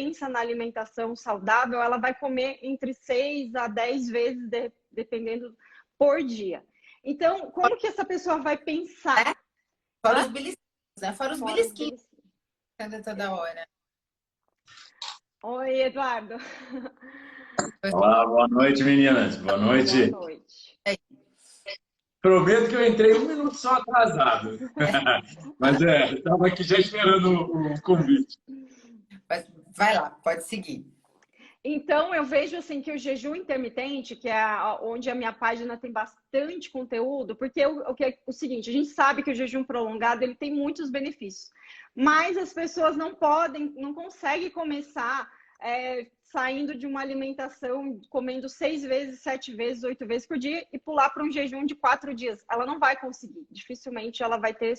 pensa na alimentação saudável, ela vai comer entre 6 a 10 vezes, dependendo, por dia. Então, como que essa pessoa vai pensar? Fora os beliscões, né? Fora os belisquinhos toda hora. Oi, Eduardo. Olá, boa noite, meninas. Boa noite. Boa noite. Prometo que eu entrei 1 minuto só atrasado. Mas estava aqui já esperando o convite. Vai lá, pode seguir. Então, eu vejo assim que o jejum intermitente, que é onde a minha página tem bastante conteúdo, porque o seguinte, a gente sabe que o jejum prolongado ele tem muitos benefícios, mas as pessoas não conseguem começar saindo de uma alimentação, comendo 6 vezes, 7 vezes, 8 vezes por dia e pular para um jejum de 4 dias. Ela não vai conseguir. Dificilmente ela vai ter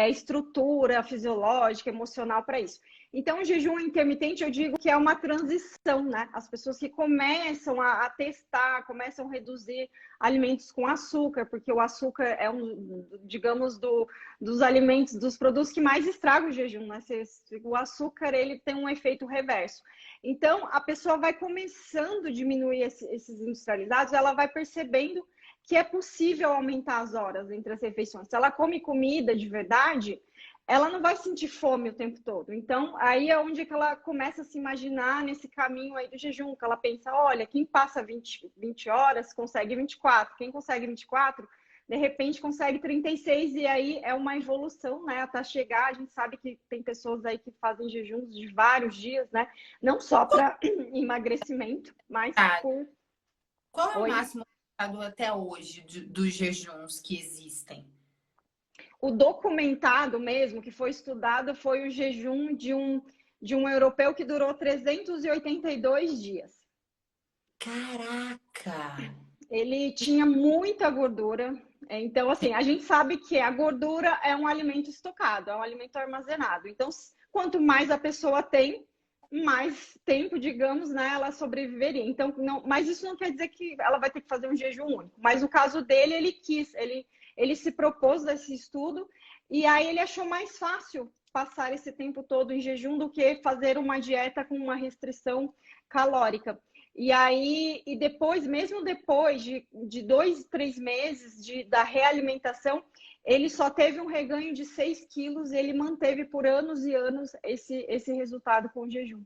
estrutura fisiológica, emocional para isso. Então, o jejum intermitente, eu digo que é uma transição, né? As pessoas que começam a testar, começam a reduzir alimentos com açúcar, porque o açúcar é digamos, dos alimentos, dos produtos que mais estragam o jejum, né? O açúcar, ele tem um efeito reverso. Então, a pessoa vai começando a diminuir esses industrializados, ela vai percebendo que é possível aumentar as horas entre as refeições. Se ela come comida de verdade, ela não vai sentir fome o tempo todo. Então, aí é onde que ela começa a se imaginar nesse caminho aí do jejum, que ela pensa, olha, quem passa 20 horas consegue 24, quem consegue 24, de repente consegue 36, e aí é uma evolução, né, até chegar, a gente sabe que tem pessoas aí que fazem jejuns de vários dias, né, não só para emagrecimento, mas por... Qual é o máximo até hoje dos jejuns que existem? O documentado mesmo, que foi estudado, foi o jejum de um europeu que durou 382 dias. Caraca! Ele tinha muita gordura. Então, assim, a gente sabe que a gordura é um alimento estocado, é um alimento armazenado. Então, quanto mais a pessoa tem, mais tempo, digamos, né, ela sobreviveria. Então, mas isso não quer dizer que ela vai ter que fazer um jejum único. Mas no caso dele, ele se propôs desse estudo e aí ele achou mais fácil passar esse tempo todo em jejum do que fazer uma dieta com uma restrição calórica. E aí, mesmo depois de 2, 3 meses da realimentação, ele só teve um reganho de 6 quilos e ele manteve por anos e anos esse resultado com o jejum.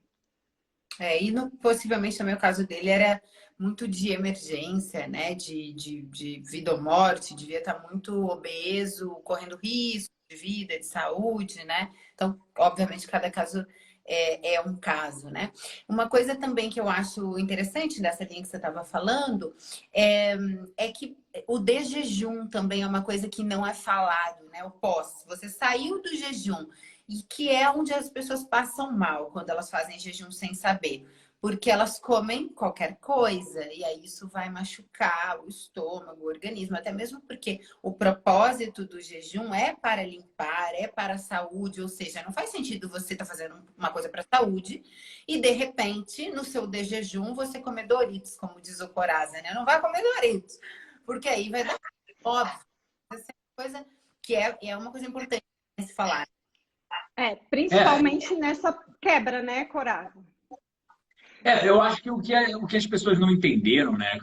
E possivelmente também o caso dele era muito de emergência, né? De vida ou morte, devia estar muito obeso, correndo risco de vida, de saúde, né? Então, obviamente, cada caso é um caso, né? Uma coisa também que eu acho interessante dessa linha que você estava falando é que o de jejum também é uma coisa que não é falado, né? O pós. Você saiu do jejum e que é onde as pessoas passam mal quando elas fazem jejum sem saber. Porque elas comem qualquer coisa e aí isso vai machucar o estômago, o organismo, até mesmo porque o propósito do jejum é para limpar, é para a saúde, ou seja, não faz sentido você estar fazendo uma coisa para a saúde e de repente, no seu de jejum, você comer Doritos, como diz o Coraza, né? Não vai comer Doritos, porque aí vai dar óbvio. Essa é uma coisa que é uma coisa importante de se falar. Principalmente nessa quebra, né, Coraza? Eu acho que o que as pessoas não entenderam, né?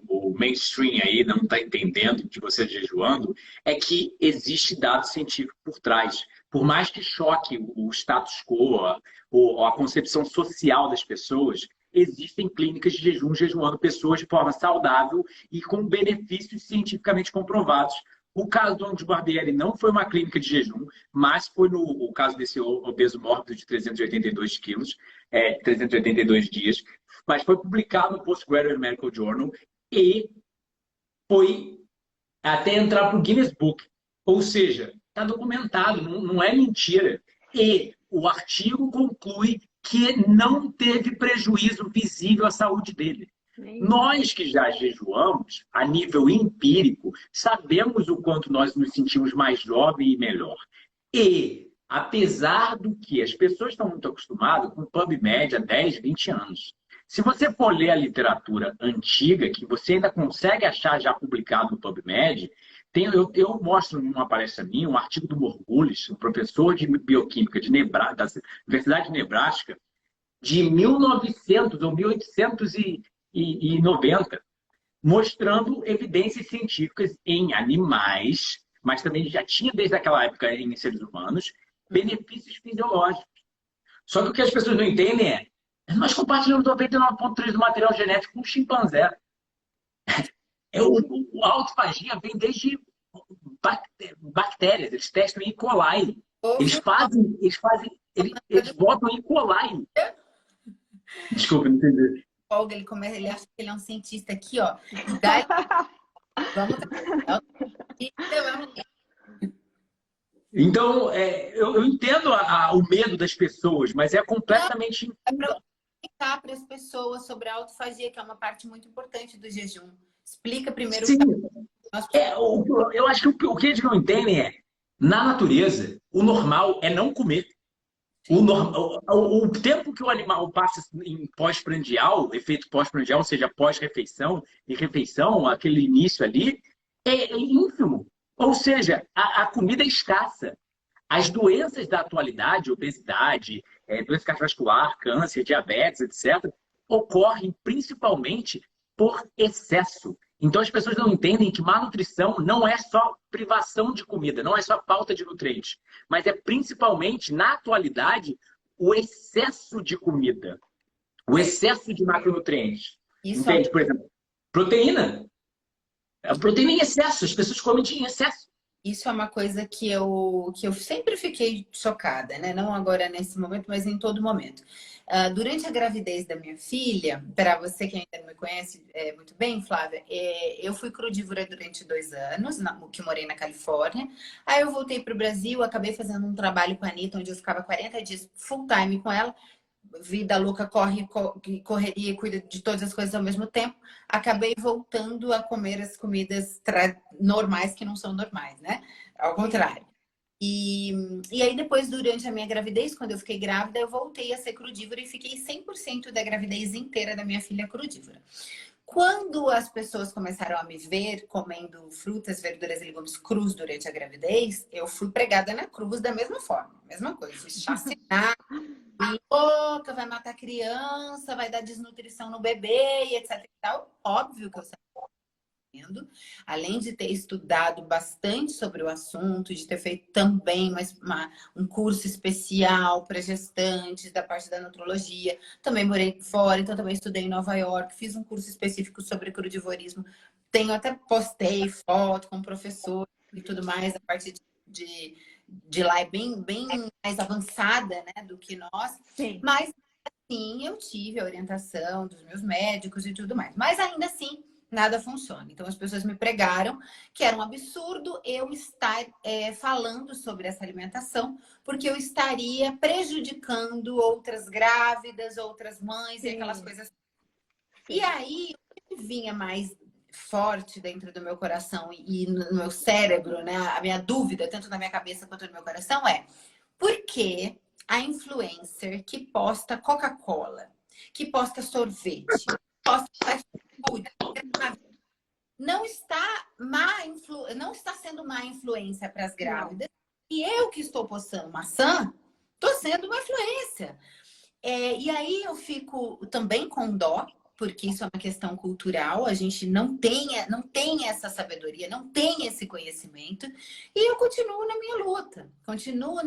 O mainstream aí não está entendendo de você jejuando, é que existe dado científico por trás. Por mais que choque o status quo, ou a concepção social das pessoas, existem clínicas de jejum jejuando pessoas de forma saudável e com benefícios cientificamente comprovados. O caso do Andy Barbieri não foi uma clínica de jejum, mas foi o caso desse obeso mórbido de 382 quilos, 382 dias, mas foi publicado no Postgraduate Medical Journal e foi até entrar para o Guinness Book. Ou seja, está documentado, não é mentira. E o artigo conclui que não teve prejuízo visível à saúde dele. Nós que já jejuamos, a nível empírico, sabemos o quanto nós nos sentimos mais jovens e melhor. E, apesar do que as pessoas estão muito acostumadas com o PubMed há 10, 20 anos. Se você for ler a literatura antiga, que você ainda consegue achar já publicado no PubMed, eu mostro numa palestra minha um artigo do Morgulis, um professor de bioquímica da Universidade de Nebraska, de 1900 ou 1890, mostrando evidências científicas em animais, mas também já tinha desde aquela época em seres humanos, benefícios fisiológicos. Só que o que as pessoas não entendem é nós compartilhamos 99,3% do material genético com o chimpanzé. A autofagia vem desde bactérias, eles testam E. coli. Eles botam E. coli. Desculpa, não entendi. Ele acha que ele é um cientista aqui, ó. Daí, vamos. Então, eu entendo o medo das pessoas, mas é completamente. É para explicar para as pessoas sobre a autofagia, que é uma parte muito importante do jejum. Explica primeiro. Sim. Eu acho que o que eles não entendem é, na natureza, o normal é não comer. O tempo que o animal passa em pós-prandial, efeito pós-prandial, ou seja, pós-refeição e refeição, aquele início ali, é ínfimo. Ou seja, a comida é escassa. As doenças da atualidade, obesidade, doença cardiovascular, câncer, diabetes, etc., ocorrem principalmente por excesso. Então as pessoas não entendem que má nutrição não é só privação de comida, não é só falta de nutrientes, mas é principalmente, na atualidade, o excesso de comida, o excesso de macronutrientes. Entende? Por exemplo, proteína. A proteína em excesso, as pessoas comem em excesso. Isso é uma coisa que eu sempre fiquei chocada, né? Não agora nesse momento, mas em todo momento. Durante a gravidez da minha filha, para você que ainda não me conhece muito bem, Flávia, eu fui crudívora durante 2 anos, que morei na Califórnia. Aí eu voltei para o Brasil, acabei fazendo um trabalho com a Anitta, onde eu ficava 40 dias full time com ela. Vida louca, correria e cuida de todas as coisas ao mesmo tempo. Acabei voltando a comer as comidas normais que não são normais, né? Ao contrário. E aí depois, durante a minha gravidez, quando eu fiquei grávida, eu voltei a ser crudívora e fiquei 100% da gravidez inteira da minha filha crudívora. Quando as pessoas começaram a me ver comendo frutas, verduras e legumes crus durante a gravidez, eu fui pregada na cruz da mesma forma. Mesma coisa, fui chacinada, louca, vai matar criança, vai dar desnutrição no bebê e etc e tal. Óbvio que eu sabia. Além de ter estudado bastante sobre o assunto, de ter feito também um curso especial para gestantes da parte da nutrologia, também morei fora, então também estudei em Nova York, fiz um curso específico sobre crudivorismo, até postei foto com o professor e tudo mais, a parte de lá é bem mais avançada, né, do que nós. Sim. Mas sim, eu tive a orientação dos meus médicos e tudo mais. Mas ainda assim, nada funciona. Então as pessoas me pregaram que era um absurdo eu estar falando sobre essa alimentação, porque eu estaria prejudicando outras grávidas, outras mães, sim, e aquelas coisas. E aí, o que vinha mais forte dentro do meu coração e no meu cérebro, né? A minha dúvida, tanto na minha cabeça quanto no meu coração, é por que a influencer que posta Coca-Cola, que posta sorvete, que posta fast food, não está sendo má influência para as grávidas, e eu que estou postando maçã, estou sendo uma influência. E aí eu fico também com dó, porque isso é uma questão cultural, a gente não tem essa sabedoria, não tem esse conhecimento, e eu continuo na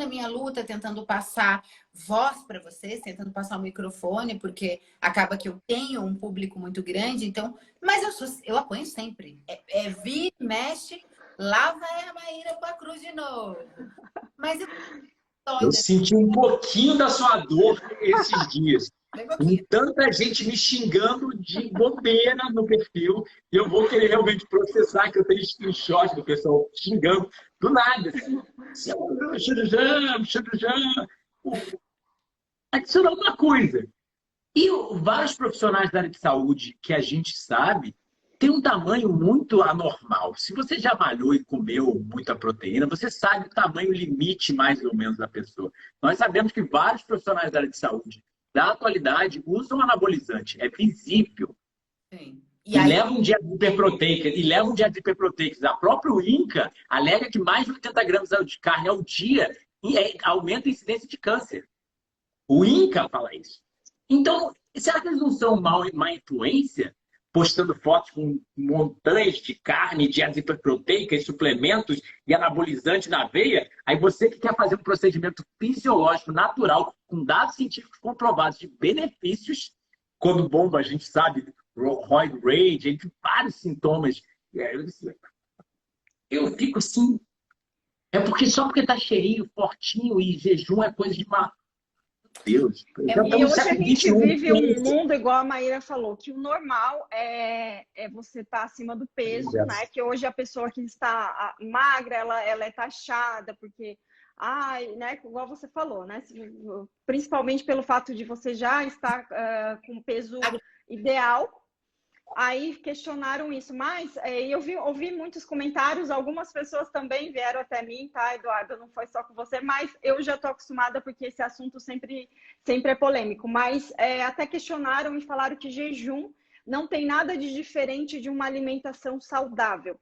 minha luta, tentando passar voz para vocês, tentando passar o microfone, porque acaba que eu tenho um público muito grande, então, mas eu apanho sempre, vira, mexe, lá vai a Maíra com a cruz de novo, mas eu senti um pouquinho da sua dor esses dias. Com tanta gente me xingando de bobeira no perfil, e eu vou querer realmente processar, que eu tenho screenshot do pessoal xingando do nada. Adicionar uma coisa. E vários profissionais da área de saúde que a gente sabe tem um tamanho muito anormal. Se você já malhou e comeu muita proteína, você sabe o tamanho limite mais ou menos da pessoa. Nós sabemos que vários profissionais da área de saúde da atualidade usam anabolizante, é visível. Sim. E levam dieta hiperproteicas. A própria INCA alega que mais de 80 gramas de carne ao dia aumenta a incidência de câncer. O INCA fala isso. Então, será que eles não são má influência? Postando fotos com montanhas de carne, dietas hiperproteicas, suplementos e anabolizantes na veia. Aí você que quer fazer um procedimento fisiológico, natural, com dados científicos comprovados de benefícios, quando bomba, a gente sabe, roid rage, entre vários sintomas. Eu fico assim, é porque só porque tá cheinho, fortinho e jejum é coisa de má. Deus. E hoje a gente vive um mundo, igual a Maíra falou, que o normal é você estar acima do peso, né? Que hoje a pessoa que está magra, ela é taxada, porque, né? Igual você falou, né? Principalmente pelo fato de você já estar com peso ideal. Aí questionaram isso, mas eu ouvi muitos comentários, algumas pessoas também vieram até mim, tá, Eduardo? Não foi só com você, mas eu já estou acostumada porque esse assunto sempre é polêmico. Mas até questionaram e falaram que jejum não tem nada de diferente de uma alimentação saudável.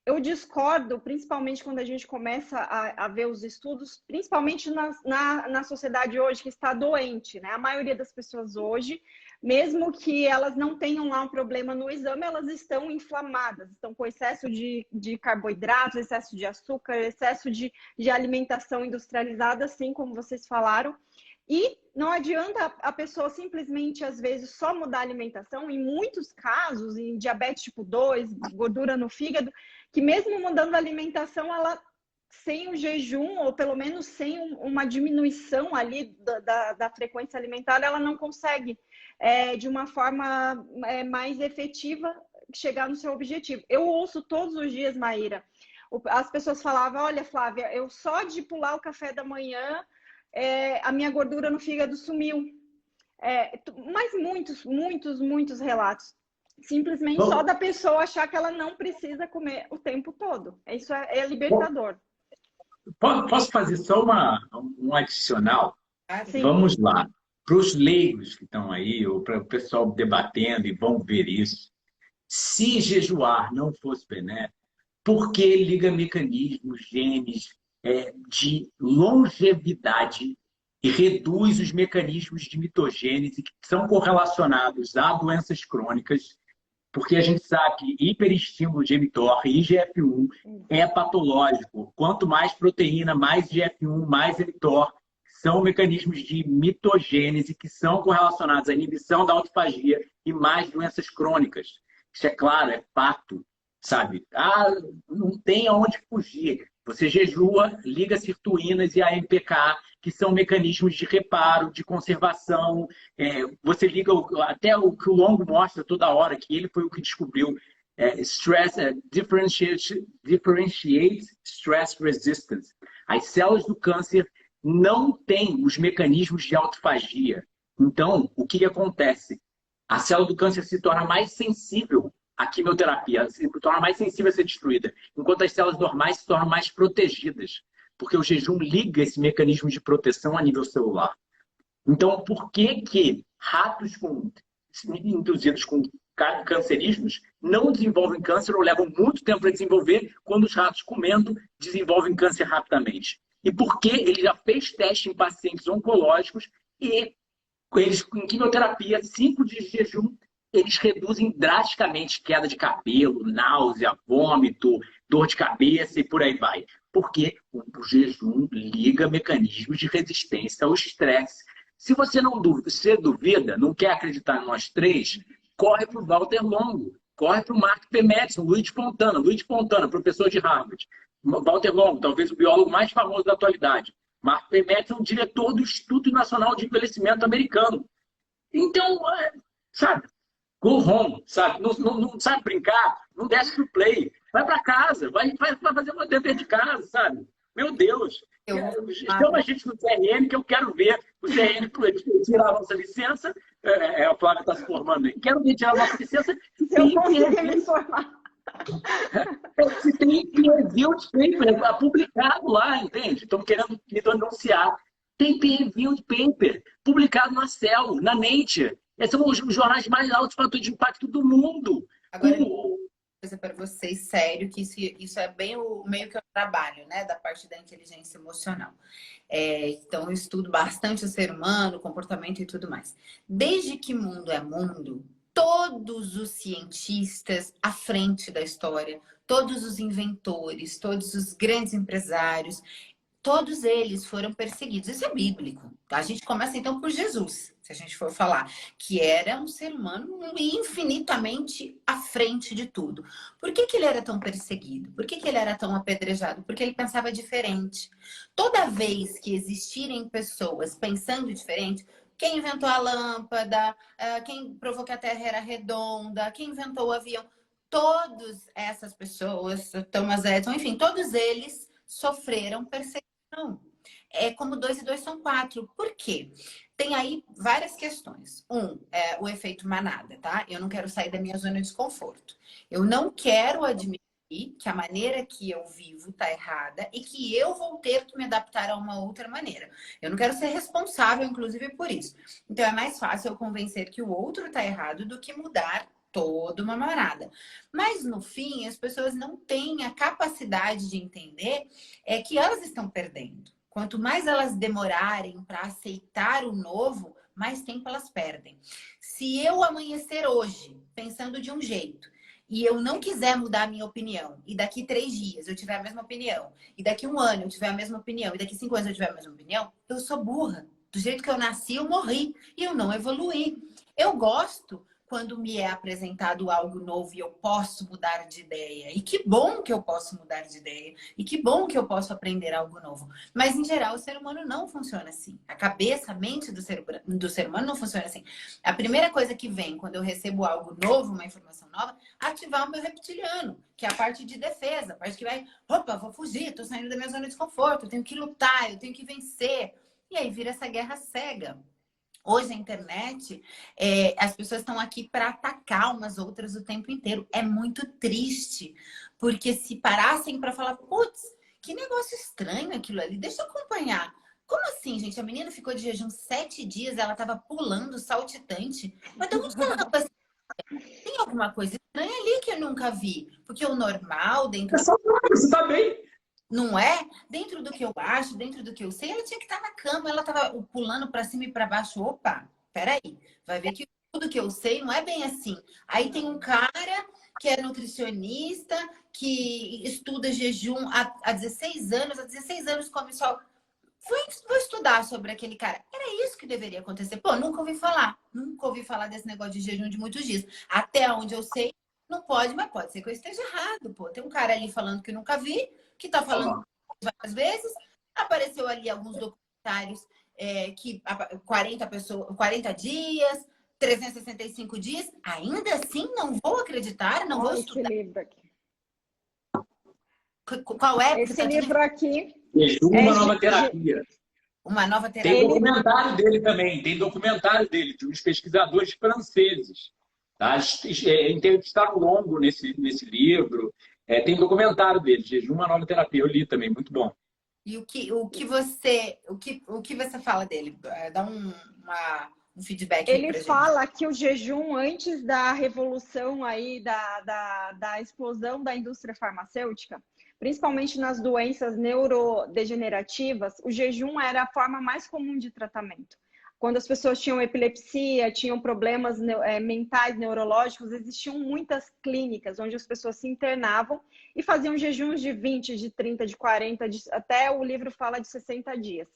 Eu discordo, principalmente quando a gente começa a ver os estudos, principalmente na sociedade hoje que está doente, né? A maioria das pessoas hoje, mesmo que elas não tenham lá um problema no exame, elas estão inflamadas, estão com excesso de carboidratos, excesso de açúcar, excesso de alimentação industrializada, assim como vocês falaram. E não adianta a pessoa simplesmente, às vezes, só mudar a alimentação. Em muitos casos, em diabetes tipo 2, gordura no fígado, que mesmo mudando a alimentação, ela sem o jejum, ou pelo menos sem uma diminuição ali da frequência alimentar, ela não consegue, de uma forma mais efetiva, chegar no seu objetivo. Eu ouço todos os dias, Maíra, as pessoas falavam, olha, Flávia, eu só de pular o café da manhã, a minha gordura no fígado sumiu. Mas muitos relatos. Simplesmente só da pessoa achar que ela não precisa comer o tempo todo. Isso é libertador. Posso fazer só um adicional? Sim. Vamos lá. Para os leigos que estão aí, ou para o pessoal debatendo e vão ver isso, se jejuar não fosse benéfico, por que liga mecanismos, genes de longevidade e reduz os mecanismos de mitogênese que são correlacionados a doenças crônicas? Porque a gente sabe que hiperestímulo de mTOR e IGF-1 é patológico. Quanto mais proteína, mais IGF-1, mais mTOR, são mecanismos de mitogênese que são correlacionados à inibição da autofagia e mais doenças crônicas. Isso é claro, é fato, sabe? Não tem aonde fugir. Você jejua, liga sirtuínas e AMPK, que são mecanismos de reparo, de conservação. Você liga até o que o Longo mostra toda hora, que ele foi o que descobriu. Differentiate stress resistance. As células do câncer não têm os mecanismos de autofagia. Então, o que acontece? A célula do câncer se torna mais sensível à quimioterapia, se torna mais sensível a ser destruída, enquanto as células normais se tornam mais protegidas, porque o jejum liga esse mecanismo de proteção a nível celular. Então, por que ratos induzidos com cancerígenos não desenvolvem câncer ou levam muito tempo para desenvolver, quando os ratos comendo desenvolvem câncer rapidamente? E por que ele já fez teste em pacientes oncológicos e eles, em quimioterapia, 5 dias de jejum, eles reduzem drasticamente queda de cabelo, náusea, vômito, dor de cabeça e por aí vai. Porque o jejum liga mecanismos de resistência ao estresse. Se você duvida, não quer acreditar em nós três, corre para o Walter Longo, corre para o Mark P. Madison, Luiz Fontana, professor de Harvard. Walter Longo, talvez o biólogo mais famoso da atualidade. Mark P. Madison, diretor do Instituto Nacional de Envelhecimento americano. Então, sabe, go home, sabe? Não sabe brincar, não desce pro play. Vai para casa, vai fazer uma dever de casa, sabe? Meu Deus. Chama a gente no CRM que eu quero ver o CRM tirar a nossa licença. A Flávia está se formando aí. Quero ver tirar a nossa licença. Eu consegui me formar. Se tem peer-reviewed paper publicado lá, entende? Estão querendo me anunciar. Tem peer-reviewed paper publicado na Cell, na Nature. Esses são os jornais mais altos de fator de impacto do mundo. Agora, coisa para vocês, sério, que isso é bem o meio que eu trabalho, né? Da parte da inteligência emocional. Então, eu estudo bastante o ser humano, o comportamento e tudo mais. Desde que mundo é mundo, todos os cientistas à frente da história, todos os inventores, todos os grandes empresários, todos eles foram perseguidos. Isso é bíblico. A gente começa então por Jesus, se a gente for falar, que era um ser humano infinitamente à frente de tudo. Por que ele era tão perseguido? Por que ele era tão apedrejado? Porque ele pensava diferente. Toda vez que existirem pessoas pensando diferente, quem inventou a lâmpada, quem provou que a Terra era redonda, quem inventou o avião, todas essas pessoas, Thomas Edison, enfim, todos eles sofreram perseguição. É como 2 e 2 são 4. Por quê? Tem aí várias questões. O efeito manada, tá? Eu não quero sair da minha zona de desconforto. Eu não quero admitir que a maneira que eu vivo tá errada e que eu vou ter que me adaptar a uma outra maneira. Eu não quero ser responsável, inclusive, por isso. Então, é mais fácil eu convencer que o outro tá errado do que mudar toda uma manada. Mas, no fim, as pessoas não têm a capacidade de entender que elas estão perdendo. Quanto mais elas demorarem para aceitar o novo, mais tempo elas perdem. Se eu amanhecer hoje pensando de um jeito e eu não quiser mudar a minha opinião, e daqui 3 dias eu tiver a mesma opinião, e daqui 1 ano eu tiver a mesma opinião, e daqui 5 anos eu tiver a mesma opinião, eu sou burra. Do jeito que eu nasci, eu morri. E eu não evoluí. Eu gosto quando me é apresentado algo novo e eu posso mudar de ideia. E que bom que eu posso mudar de ideia. E que bom que eu posso aprender algo novo. Mas, em geral, o ser humano não funciona assim. A cabeça, a mente do ser humano não funciona assim. A primeira coisa que vem quando eu recebo algo novo, uma informação nova, ativar o meu reptiliano, que é a parte de defesa. A parte que vai, opa, vou fugir, tô saindo da minha zona de conforto, eu tenho que lutar, eu tenho que vencer. E aí vira essa guerra cega. Hoje a internet, as pessoas estão aqui para atacar umas outras o tempo inteiro. É muito triste, porque se parassem para falar, putz, que negócio estranho aquilo ali, deixa eu acompanhar. Como assim, gente? A menina ficou de jejum 7 dias, ela estava pulando saltitante. Mas de onde que ela rapaz, tem alguma coisa estranha ali que eu nunca vi? Porque o normal, dentro... Você tá bem. Não é? Dentro do que eu acho, dentro do que eu sei, ela tinha que estar na cama, ela estava pulando para cima e para baixo. Opa, peraí, vai ver que tudo que eu sei não é bem assim. Aí tem um cara que é nutricionista, que estuda jejum há 16 anos, há 16 anos come só. Vou estudar sobre aquele cara. Era isso que deveria acontecer. Pô, nunca ouvi falar desse negócio de jejum de muitos dias. Até onde eu sei, não pode, mas pode ser que eu esteja errado, pô. Tem um cara ali falando que nunca vi, que tá falando várias vezes. Apareceu ali alguns documentários que 40 dias, 365 dias. Ainda assim, não vou acreditar, não vou estudar. Esse livro aqui. Qual é? Esse livro aqui... Jejum, uma nova terapia. Uma nova terapia. Tem documentário dele também. Tem documentário dele, de uns pesquisadores franceses. Tá? Entrevistaram longo nesse livro. Tem documentário dele, Jejum, uma nova terapia. Eu li também, muito bom. E o que você fala dele? Dá um feedback aí pra gente. Ele fala que o jejum, antes da revolução aí, da explosão da indústria farmacêutica, principalmente nas doenças neurodegenerativas, o jejum era a forma mais comum de tratamento. Quando as pessoas tinham epilepsia, tinham problemas mentais, neurológicos, existiam muitas clínicas onde as pessoas se internavam e faziam jejuns de 20, de 30, de 40, até o livro fala de 60 dias.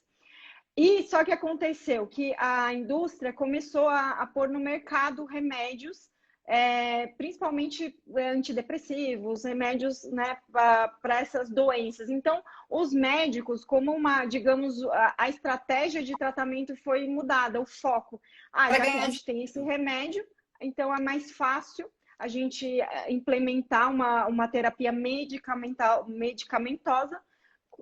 E só que aconteceu que a indústria começou a pôr no mercado remédios, principalmente antidepressivos, remédios, né, para essas doenças. Então, os médicos, como digamos, a estratégia de tratamento foi mudada, o foco. Já que a gente tem esse remédio, então é mais fácil a gente implementar uma terapia medicamentosa.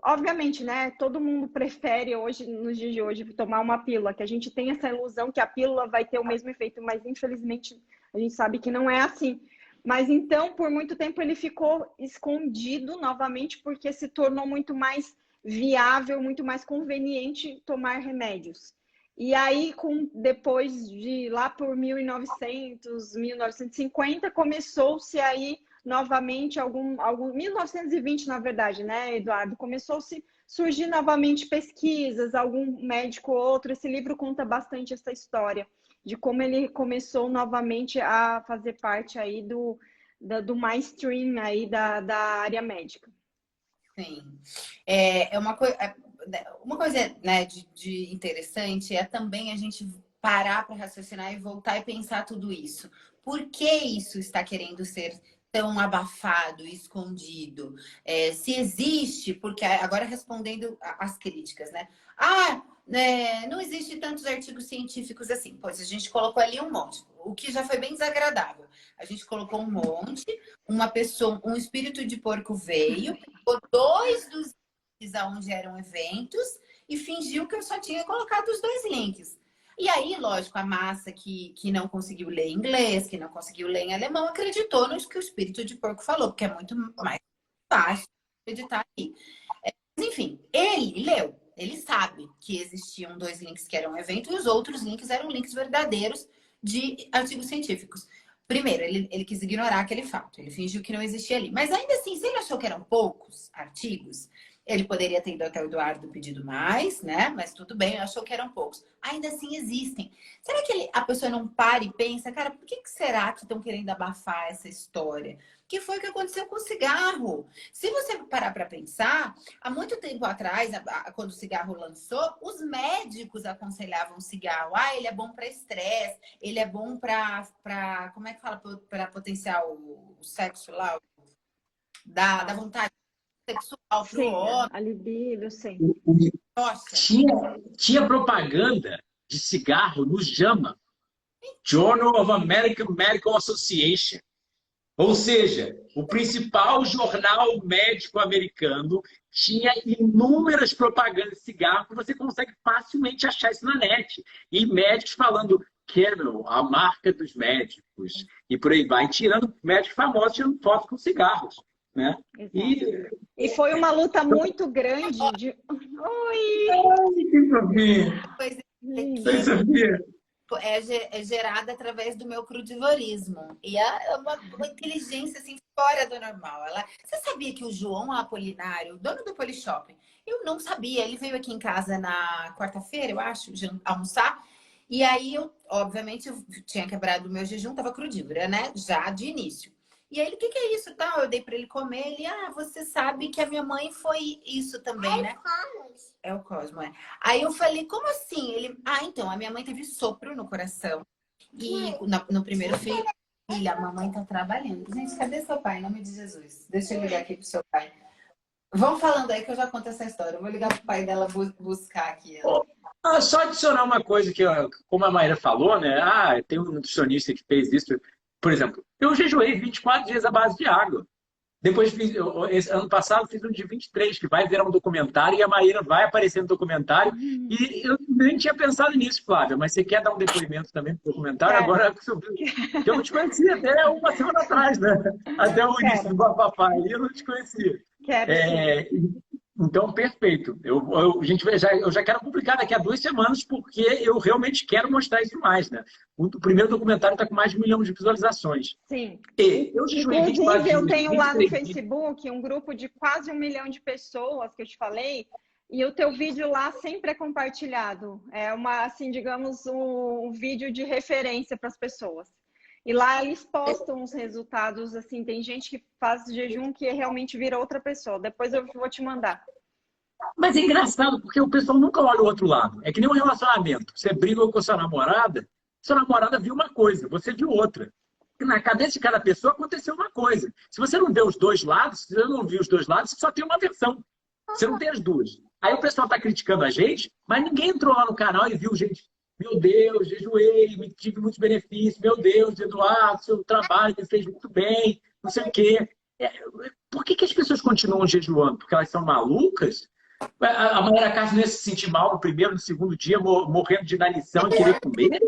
Obviamente, né? Todo mundo prefere hoje, nos dias de hoje, tomar uma pílula, que a gente tem essa ilusão que a pílula vai ter o mesmo efeito, mas infelizmente a gente sabe que não é assim. Mas então, por muito tempo, ele ficou escondido novamente, porque se tornou muito mais viável, muito mais conveniente tomar remédios. E aí, depois de lá por 1900, 1950, começou-se aí novamente 1920, na verdade, né, Eduardo? Começou a surgir novamente pesquisas, algum médico ou outro. Esse livro conta bastante essa história de como ele começou novamente a fazer parte aí do mainstream aí da área médica. Sim. Uma coisa, né, de interessante é também a gente parar para raciocinar e voltar e pensar tudo isso. Por que isso está querendo ser tão abafado, escondido? Se existe, porque agora respondendo às críticas, né? Não existe tantos artigos científicos assim. Pois a gente colocou ali um monte, o que já foi bem desagradável. A gente colocou um monte, uma pessoa, um espírito de porco veio, pegou 2 dos links aonde eram eventos e fingiu que eu só tinha colocado os 2 links. E aí, lógico, a massa que não conseguiu ler em inglês, que não conseguiu ler em alemão, acreditou no que o espírito de porco falou, porque é muito mais fácil acreditar aí. Mas, enfim, ele leu, ele sabe que existiam 2 links que eram evento e os outros links eram links verdadeiros de artigos científicos. Primeiro, ele quis ignorar aquele fato, ele fingiu que não existia ali. Mas ainda assim, se ele achou que eram poucos artigos, ele poderia ter ido até o Eduardo pedido mais, né? Mas tudo bem, achou que eram poucos. Ainda assim existem. Será que a pessoa não para e pensa, cara, por que será que estão querendo abafar essa história? Que foi o que aconteceu com o cigarro. Se você parar para pensar, há muito tempo atrás, quando o cigarro lançou, os médicos aconselhavam o cigarro. Ele é bom para estresse, ele é bom para, como é que fala, para potenciar o sexo lá, da vontade sexual para o homem. A libido, sim. Nossa. Tinha propaganda de cigarro no JAMA, Journal of American Medical Association. Ou seja, o principal jornal médico americano tinha inúmeras propagandas de cigarro que você consegue facilmente achar isso na net. E médicos falando Camel, a marca dos médicos. E por aí vai, tirando médicos famosos, tirando fotos com cigarros. Né? E foi uma luta muito grande de... Oi! É gerada através do meu crudivorismo. E é uma inteligência assim, fora do normal. Você sabia que o João Apolinário, dono do Polishop, eu não sabia. Ele veio aqui em casa na quarta-feira, eu acho, almoçar. E aí, obviamente, eu tinha quebrado o meu jejum, estava crudívora, né? Já de início. E aí ele, o que é isso? Tal? Eu dei para ele comer. Ele, você sabe que a minha mãe foi isso também, né? É o Cosmo, é. Aí eu falei, como assim? Ele, então, a minha mãe teve sopro no coração. E no primeiro filho, a mamãe tá trabalhando. Gente, cadê seu pai? Em nome de Jesus. Deixa eu ligar aqui pro seu pai. Vamos falando aí que eu já conto essa história. Eu vou ligar pro pai dela buscar aqui. Só adicionar uma coisa que, como a Maíra falou, né? Tem um nutricionista que fez isso. Por exemplo, eu jejuei 24 dias à base de água. Depois, ano passado, fiz um de 23, que vai virar um documentário, e a Maíra vai aparecer no documentário. E eu nem tinha pensado nisso, Flávia, mas você quer dar um depoimento também no documentário? Agora, que eu não te conhecia até uma semana atrás, né? Até o início do Bafafá, eu não te conhecia. Então, perfeito. Eu já quero publicar daqui a 2 semanas, porque eu realmente quero mostrar isso mais, né? O primeiro documentário está com mais de 1 milhão de visualizações. Sim. Inclusive, eu tenho lá no Facebook um grupo de quase 1 milhão de pessoas, que eu te falei, e o teu vídeo lá sempre é compartilhado. É assim, digamos, um vídeo de referência para as pessoas. E lá eles postam os resultados, assim, tem gente que faz jejum que realmente vira outra pessoa. Depois eu vou te mandar. Mas é engraçado, porque o pessoal nunca olha o outro lado. É que nem um relacionamento. Você briga com a sua namorada viu uma coisa, você viu outra. Na cabeça de cada pessoa aconteceu uma coisa. Se você não vê os 2 lados, se você não viu os 2 lados, você só tem uma versão. Você não tem as 2. Aí o pessoal está criticando a gente, mas ninguém entrou lá no canal e viu, gente, meu Deus, jejuei, tive muitos benefícios, meu Deus, Eduardo, seu trabalho me fez muito bem, não sei o quê. Por que as pessoas continuam jejuando? Porque elas são malucas? A Maíra Castro não ia se sentir mal no primeiro, no segundo dia, morrendo de inanição e querer comer?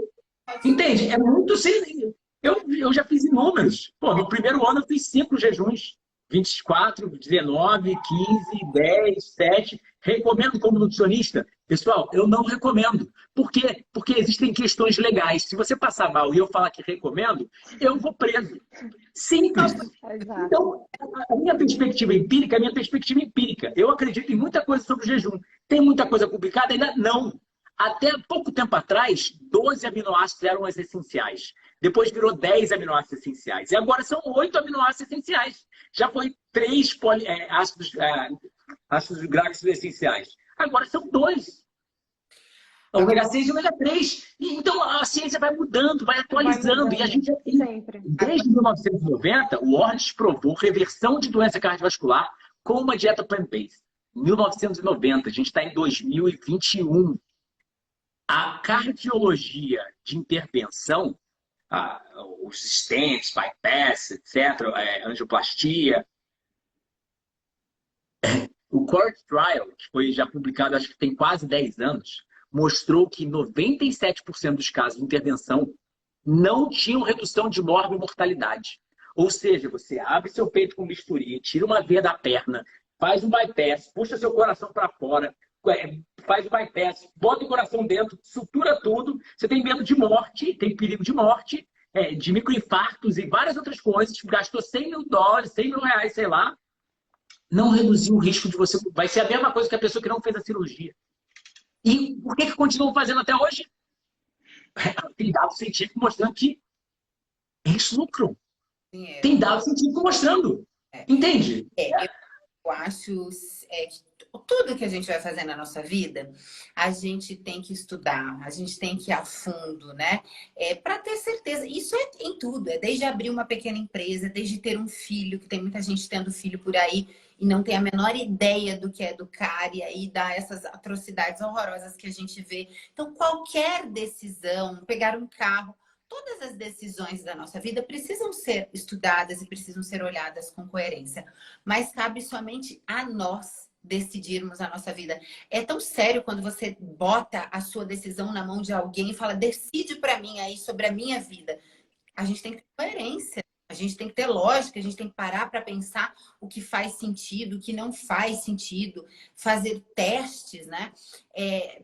Entende? É muito simples. Eu já fiz inúmeros. No primeiro ano eu fiz 5 jejuns. 24, 19, 15, 10, 7. Recomendo como nutricionista? Pessoal, eu não recomendo. Por quê? Porque existem questões legais. Se você passar mal e eu falar que recomendo, eu vou preso. Simples. Exato. Então, a minha perspectiva empírica é a minha perspectiva empírica. Eu acredito em muita coisa sobre o jejum. Tem muita coisa publicada? Ainda não. Até pouco tempo atrás, 12 aminoácidos eram os essenciais. Depois virou 10 aminoácidos essenciais. E agora são 8 aminoácidos essenciais. Já foi 3 ácidos graxos essenciais. Agora são 2. Ômega 6 e ômega 3. Então a ciência vai mudando, vai atualizando. E a gente já tem, sempre. Desde 1990, o Ornish provou reversão de doença cardiovascular com uma dieta plant-based. 1990, a gente está em 2021. A cardiologia de intervenção, os stents, bypass, etc., angioplastia, o CORD Trial, que foi já publicado, acho que tem quase 10 anos, mostrou que 97% dos casos de intervenção não tinham redução de mortalidade. Ou seja, você abre seu peito com bisturi, tira uma veia da perna, faz um bypass, puxa seu coração para fora, faz o bypass, bota o coração dentro, sutura tudo, você tem medo de morte, tem perigo de morte, de microinfartos e várias outras coisas, gastou $100 mil, $100 mil, sei lá, não reduziu o risco de você... Vai ser a mesma coisa que a pessoa que não fez a cirurgia. E por que continuam fazendo até hoje? Tem dados científicos mostrando que eles lucram. Tem dados científicos mostrando. Entende? Eu acho que tudo que a gente vai fazer na nossa vida, a gente tem que estudar, a gente tem que ir a fundo, né? Para ter certeza. Isso é em tudo. É desde abrir uma pequena empresa, desde ter um filho, que tem muita gente tendo filho por aí e não tem a menor ideia do que é educar e aí dá essas atrocidades horrorosas que a gente vê. Então, qualquer decisão, pegar um carro, todas as decisões da nossa vida precisam ser estudadas e precisam ser olhadas com coerência. Mas cabe somente a nós decidirmos a nossa vida. É tão sério quando você bota a sua decisão na mão de alguém e fala, decide para mim aí sobre a minha vida. A gente tem que ter coerência, a gente tem que ter lógica, a gente tem que parar para pensar o que faz sentido, o que não faz sentido, fazer testes, né?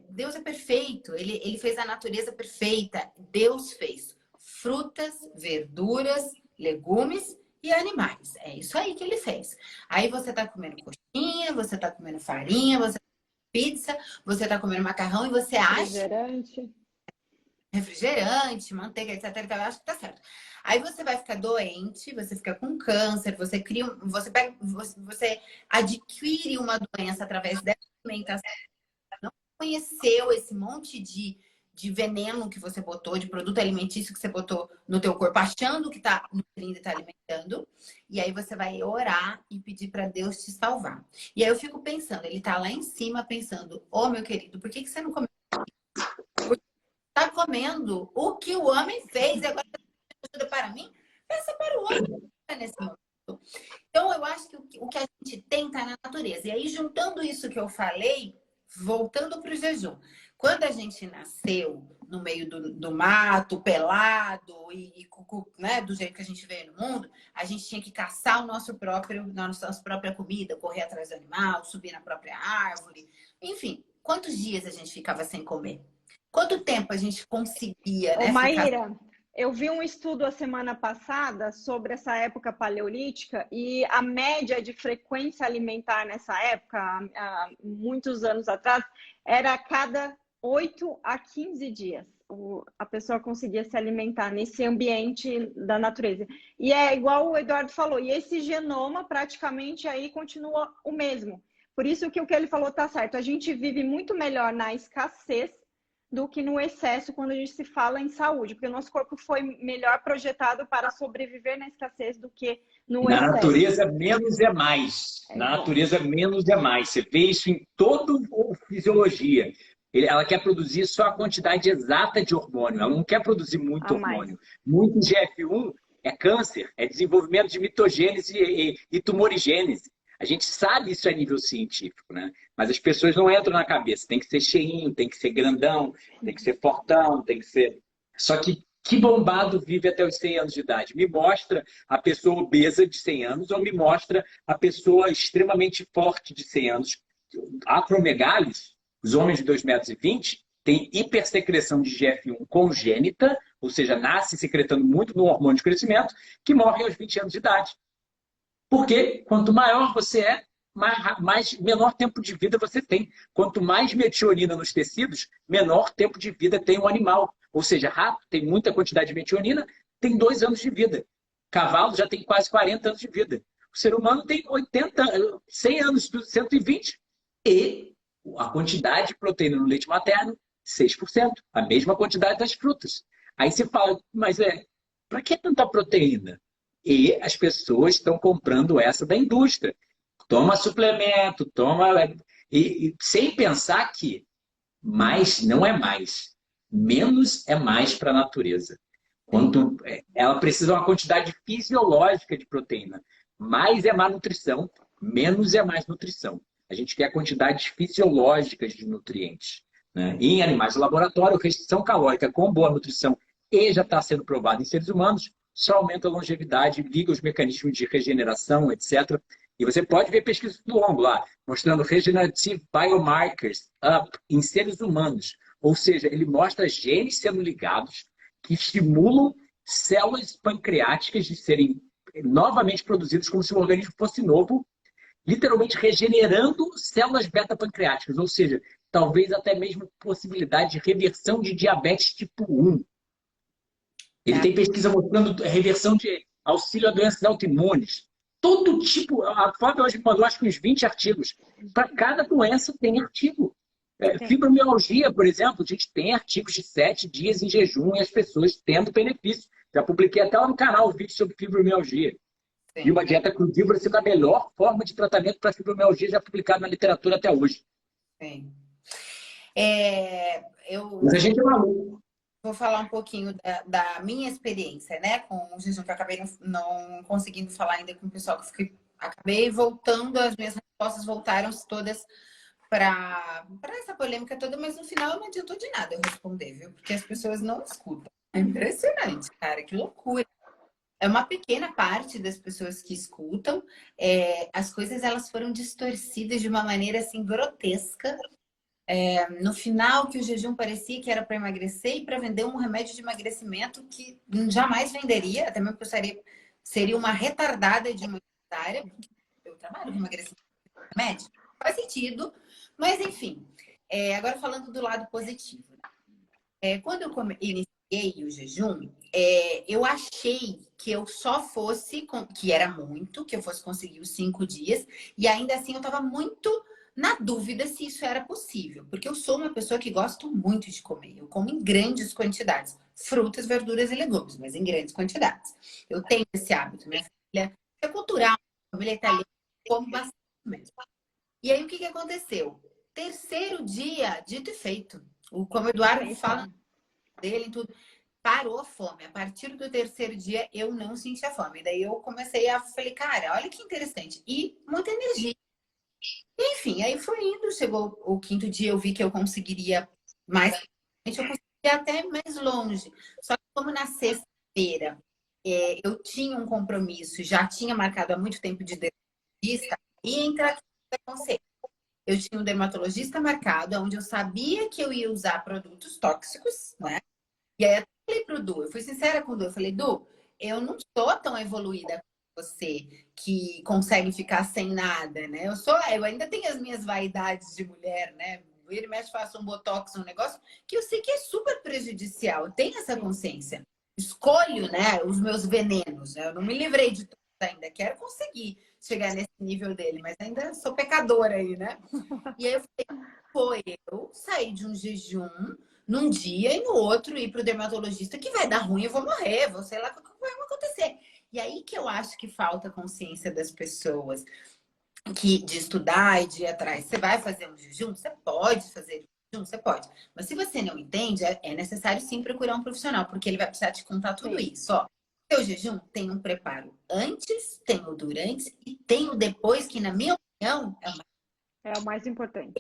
Deus é perfeito, ele fez a natureza perfeita, Deus fez frutas, verduras, legumes e animais. É isso aí que ele fez. Aí você tá comendo coxinha, você tá comendo farinha, você tá comendo pizza, você tá comendo macarrão e você acha... Refrigerante, manteiga, etc. Eu acho que tá certo. Aí você vai ficar doente, você fica com câncer, você adquire uma doença através dessa alimentação. Não conheceu esse monte de veneno que você botou, de produto alimentício que você botou no teu corpo, achando que tá nutrindo e tá alimentando. E aí você vai orar e pedir para Deus te salvar. E aí eu fico pensando, ele tá lá em cima pensando, meu querido, por que você não comeu? Tá comendo o que o homem fez e agora ajuda para mim? Pensa para o homem nesse momento. Então, eu acho que o que a gente tem tá na natureza. E aí, juntando isso que eu falei, voltando para o jejum. Quando a gente nasceu no meio do mato, pelado né, do jeito que a gente veio no mundo, a gente tinha que caçar nossa própria comida, correr atrás do animal, subir na própria árvore. Enfim, quantos dias a gente ficava sem comer? Quanto tempo a gente conseguia, né? Maíra, eu vi um estudo a semana passada sobre essa época paleolítica e a média de frequência alimentar nessa época, há muitos anos atrás, era a cada 8 a 15 dias. A pessoa conseguia se alimentar nesse ambiente da natureza. E é igual o Eduardo falou, e esse genoma praticamente aí continua o mesmo. Por isso que o que ele falou está certo. A gente vive muito melhor na escassez do que no excesso quando a gente se fala em saúde, porque o nosso corpo foi melhor projetado para sobreviver na escassez do que no excesso. Na natureza, menos é mais. Na natureza, menos é mais. Você vê isso em toda a fisiologia. Ela quer produzir só a quantidade exata de hormônio. Ela não quer produzir muito hormônio. Muito GF1 é câncer, é desenvolvimento de mitogênese e tumorigênese. A gente sabe isso a nível científico, né? Mas as pessoas não entram na cabeça. Tem que ser cheinho, tem que ser grandão, tem que ser fortão, tem que ser... Só que bombado vive até os 100 anos de idade? Me mostra a pessoa obesa de 100 anos ou me mostra a pessoa extremamente forte de 100 anos acromegalis, os homens de 2,20 metros, têm hipersecreção de GF1 congênita, ou seja, nasce secretando muito no hormônio de crescimento, que morre aos 20 anos de idade. Porque quanto maior você é, menor tempo de vida você tem. Quanto mais metionina nos tecidos, menor tempo de vida tem o animal. Ou seja, rato tem muita quantidade de metionina, tem 2 anos de vida. Cavalo já tem quase 40 anos de vida. O ser humano tem 80, 100 anos, 120. E a quantidade de proteína no leite materno, 6%. A mesma quantidade das frutas. Aí você fala, mas para que tanta proteína? E as pessoas estão comprando essa da indústria. Toma suplemento, e sem pensar que mais não é mais. Menos é mais para a natureza. Ela precisa de uma quantidade fisiológica de proteína. Mais é má nutrição, menos é mais nutrição. A gente quer quantidades fisiológicas de nutrientes. Né? E em animais de laboratório, restrição calórica com boa nutrição e já está sendo provado em seres humanos, só aumenta a longevidade, liga os mecanismos de regeneração, etc. E você pode ver pesquisas do longo lá, mostrando regenerative biomarkers up em seres humanos. Ou seja, ele mostra genes sendo ligados que estimulam células pancreáticas de serem novamente produzidas como se o organismo fosse novo, literalmente regenerando células beta-pancreáticas. Ou seja, talvez até mesmo possibilidade de reversão de diabetes tipo 1. Ele tem pesquisa mostrando reversão de auxílio a doenças autoimunes. Todo tipo, a Fábio hoje mandou acho que uns 20 artigos. Para cada doença tem artigo. Fibromialgia, por exemplo, a gente tem artigos de 7 dias em jejum e as pessoas tendo benefício. Já publiquei até lá no canal um vídeo sobre fibromialgia. Sim. E uma dieta crudívora sendo a melhor forma de tratamento para fibromialgia já publicada na literatura até hoje. Sim. Mas a gente é maluco. Vou falar um pouquinho da minha experiência, né, com o jejum, que eu acabei não conseguindo falar ainda com o pessoal, que acabei voltando, as minhas respostas voltaram todas para essa polêmica toda, mas no final não adiantou de nada eu responder, viu? Porque as pessoas não escutam. É impressionante, cara, que loucura. É uma pequena parte das pessoas que escutam. As coisas elas foram distorcidas de uma maneira assim grotesca. No final, que o jejum parecia que era para emagrecer e para vender um remédio de emagrecimento que jamais venderia, até mesmo porque eu seria uma retardada de uma área, porque eu trabalho com emagrecimento de remédio. Faz sentido, mas enfim. Agora falando do lado positivo. Quando eu iniciei o jejum, eu achei que eu só fosse, que era muito, que eu fosse conseguir os 5 dias, e ainda assim eu estava muito na dúvida se isso era possível, porque eu sou uma pessoa que gosto muito de comer. Eu como em grandes quantidades, frutas, verduras e legumes, mas em grandes quantidades. Eu tenho esse hábito, minha família é cultural, minha família é italiana, eu como bastante mesmo. E aí o que aconteceu? Terceiro dia, dito e feito. Como o Eduardo fala dele e tudo, parou a fome. A partir do terceiro dia, eu não senti a fome. Daí eu comecei a falar, cara, olha que interessante. E muita energia. Enfim, aí foi indo, chegou o 5º dia, eu vi que eu conseguiria mais, eu conseguiria até mais longe. Só que como na sexta-feira eu tinha um compromisso, já tinha marcado há muito tempo de dermatologista, e entra aqui no conselho. Eu tinha um dermatologista marcado, onde eu sabia que eu ia usar produtos tóxicos, né? E aí eu falei pro Du, eu fui sincera com o Du, eu falei, Du, eu não sou tão evoluída você que consegue ficar sem nada, né? Eu ainda tenho as minhas vaidades de mulher, né? Ele mexe, faço um botox, um negócio que eu sei que é super prejudicial. Eu tenho essa consciência. Escolho, né, os meus venenos. Né? Eu não me livrei de tudo ainda. Quero conseguir chegar nesse nível dele, mas ainda sou pecadora aí, né? E aí eu saí de um jejum num dia e no outro ir pro dermatologista que vai dar ruim, eu vou morrer, vou sei lá o que vai acontecer. E aí que eu acho que falta consciência das pessoas de estudar e de ir atrás. Você vai fazer um jejum? Você pode fazer jejum? Você pode. Mas se você não entende, é necessário sim procurar um profissional, porque ele vai precisar te contar tudo isso. Ó, seu jejum tem um preparo antes, tem o durante e tem o depois, que na minha opinião é o mais importante.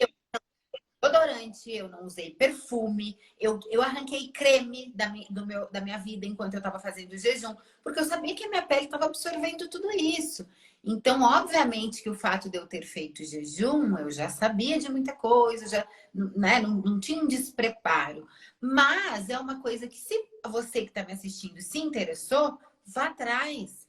desodorante, eu não usei perfume, eu arranquei creme da minha vida enquanto eu estava fazendo o jejum, porque eu sabia que a minha pele estava absorvendo tudo isso. Então, obviamente que o fato de eu ter feito jejum, eu já sabia de muita coisa, já, né, não tinha um despreparo. Mas é uma coisa que, se você que está me assistindo se interessou, vá atrás.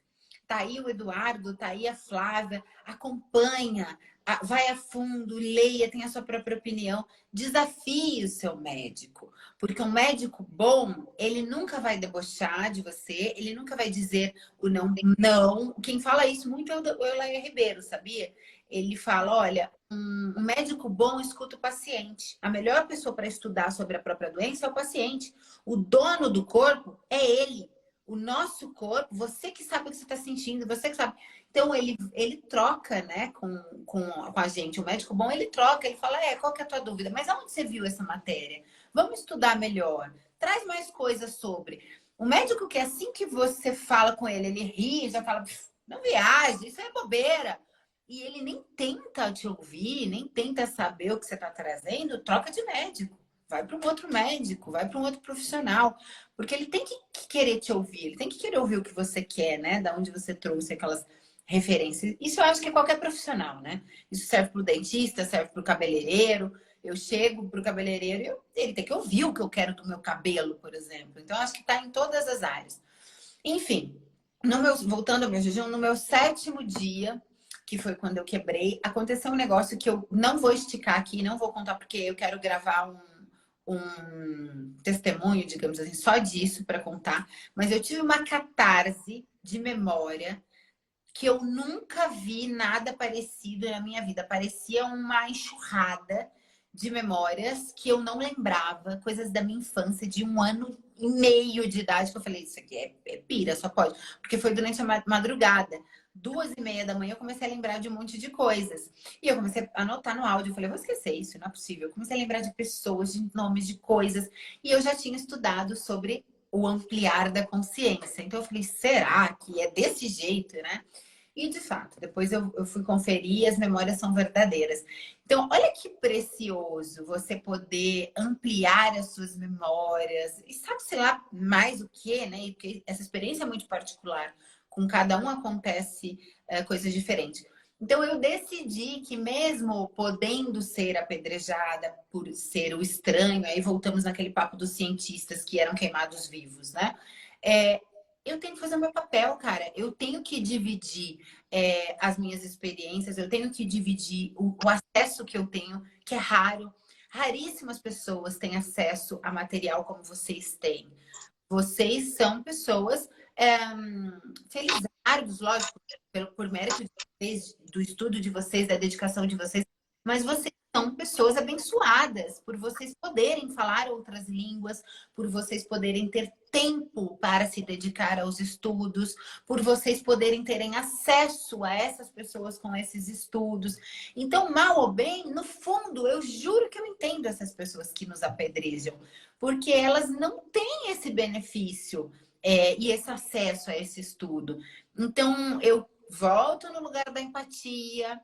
Tá aí o Eduardo, tá aí a Flávia, acompanha, vai a fundo, leia, tenha a sua própria opinião, desafie o seu médico. Porque um médico bom, ele nunca vai debochar de você, ele nunca vai dizer o não, não. Quem fala isso muito é o Eulair Ribeiro, sabia? Ele fala, olha, um médico bom escuta o paciente. A melhor pessoa para estudar sobre a própria doença é o paciente. O dono do corpo é ele. O nosso corpo, você que sabe o que você está sentindo, você que sabe. Então, ele troca, né, com a gente. O médico bom, ele troca, ele fala, qual que é a tua dúvida? Mas aonde você viu essa matéria? Vamos estudar melhor. Traz mais coisas sobre. O médico que assim que você fala com ele, ele ri, já fala, não viaje, isso é bobeira. E ele nem tenta te ouvir, nem tenta saber o que você está trazendo, troca de médico. Vai para um outro médico, vai para um outro profissional. Porque ele tem que querer te ouvir, ele tem que querer ouvir o que você quer, né? Da onde você trouxe aquelas referências. Isso eu acho que é qualquer profissional, né? Isso serve para o dentista, serve para o cabeleireiro. Eu chego para o cabeleireiro e ele tem que ouvir o que eu quero do meu cabelo, por exemplo. Então, acho que está em todas as áreas. Enfim, voltando ao meu jejum, no meu 7º dia, que foi quando eu quebrei, aconteceu um negócio que eu não vou esticar aqui, não vou contar porque eu quero gravar um testemunho, digamos assim, só disso para contar. Mas eu tive uma catarse de memória que eu nunca vi nada parecido na minha vida. Parecia uma enxurrada de memórias que eu não lembrava, coisas da minha infância, de 1 ano e meio de idade, que eu falei, isso aqui é pira, só pode. Porque foi durante a madrugada. 2h30 da manhã eu comecei a lembrar de um monte de coisas. E eu comecei a anotar no áudio. Eu falei, vou esquecer isso, não é possível. Eu comecei a lembrar de pessoas, de nomes, de coisas. E eu já tinha estudado sobre o ampliar da consciência. Então eu falei, será que é desse jeito, né? E de fato, depois eu fui conferir e as memórias são verdadeiras. Então, olha que precioso você poder ampliar as suas memórias. E sabe-se lá mais o que, né? Porque essa experiência é muito particular. Com cada um acontece coisas diferentes. Então, eu decidi que mesmo podendo ser apedrejada por ser o estranho, aí voltamos naquele papo dos cientistas que eram queimados vivos, né? Eu tenho que fazer o meu papel, cara. Eu tenho que dividir as minhas experiências, eu tenho que dividir o acesso que eu tenho, que é raro. Raríssimas pessoas têm acesso a material como vocês têm. Vocês são pessoas felizardos, lógico, por mérito de vocês, do estudo de vocês, da dedicação de vocês, mas vocês são pessoas abençoadas por vocês poderem falar outras línguas, por vocês poderem ter tempo para se dedicar aos estudos, por vocês poderem terem acesso a essas pessoas com esses estudos. Então, mal ou bem, no fundo, eu juro que eu entendo essas pessoas que nos apedrejam, porque elas não têm esse benefício e esse acesso a esse estudo. Então, eu volto no lugar da empatia,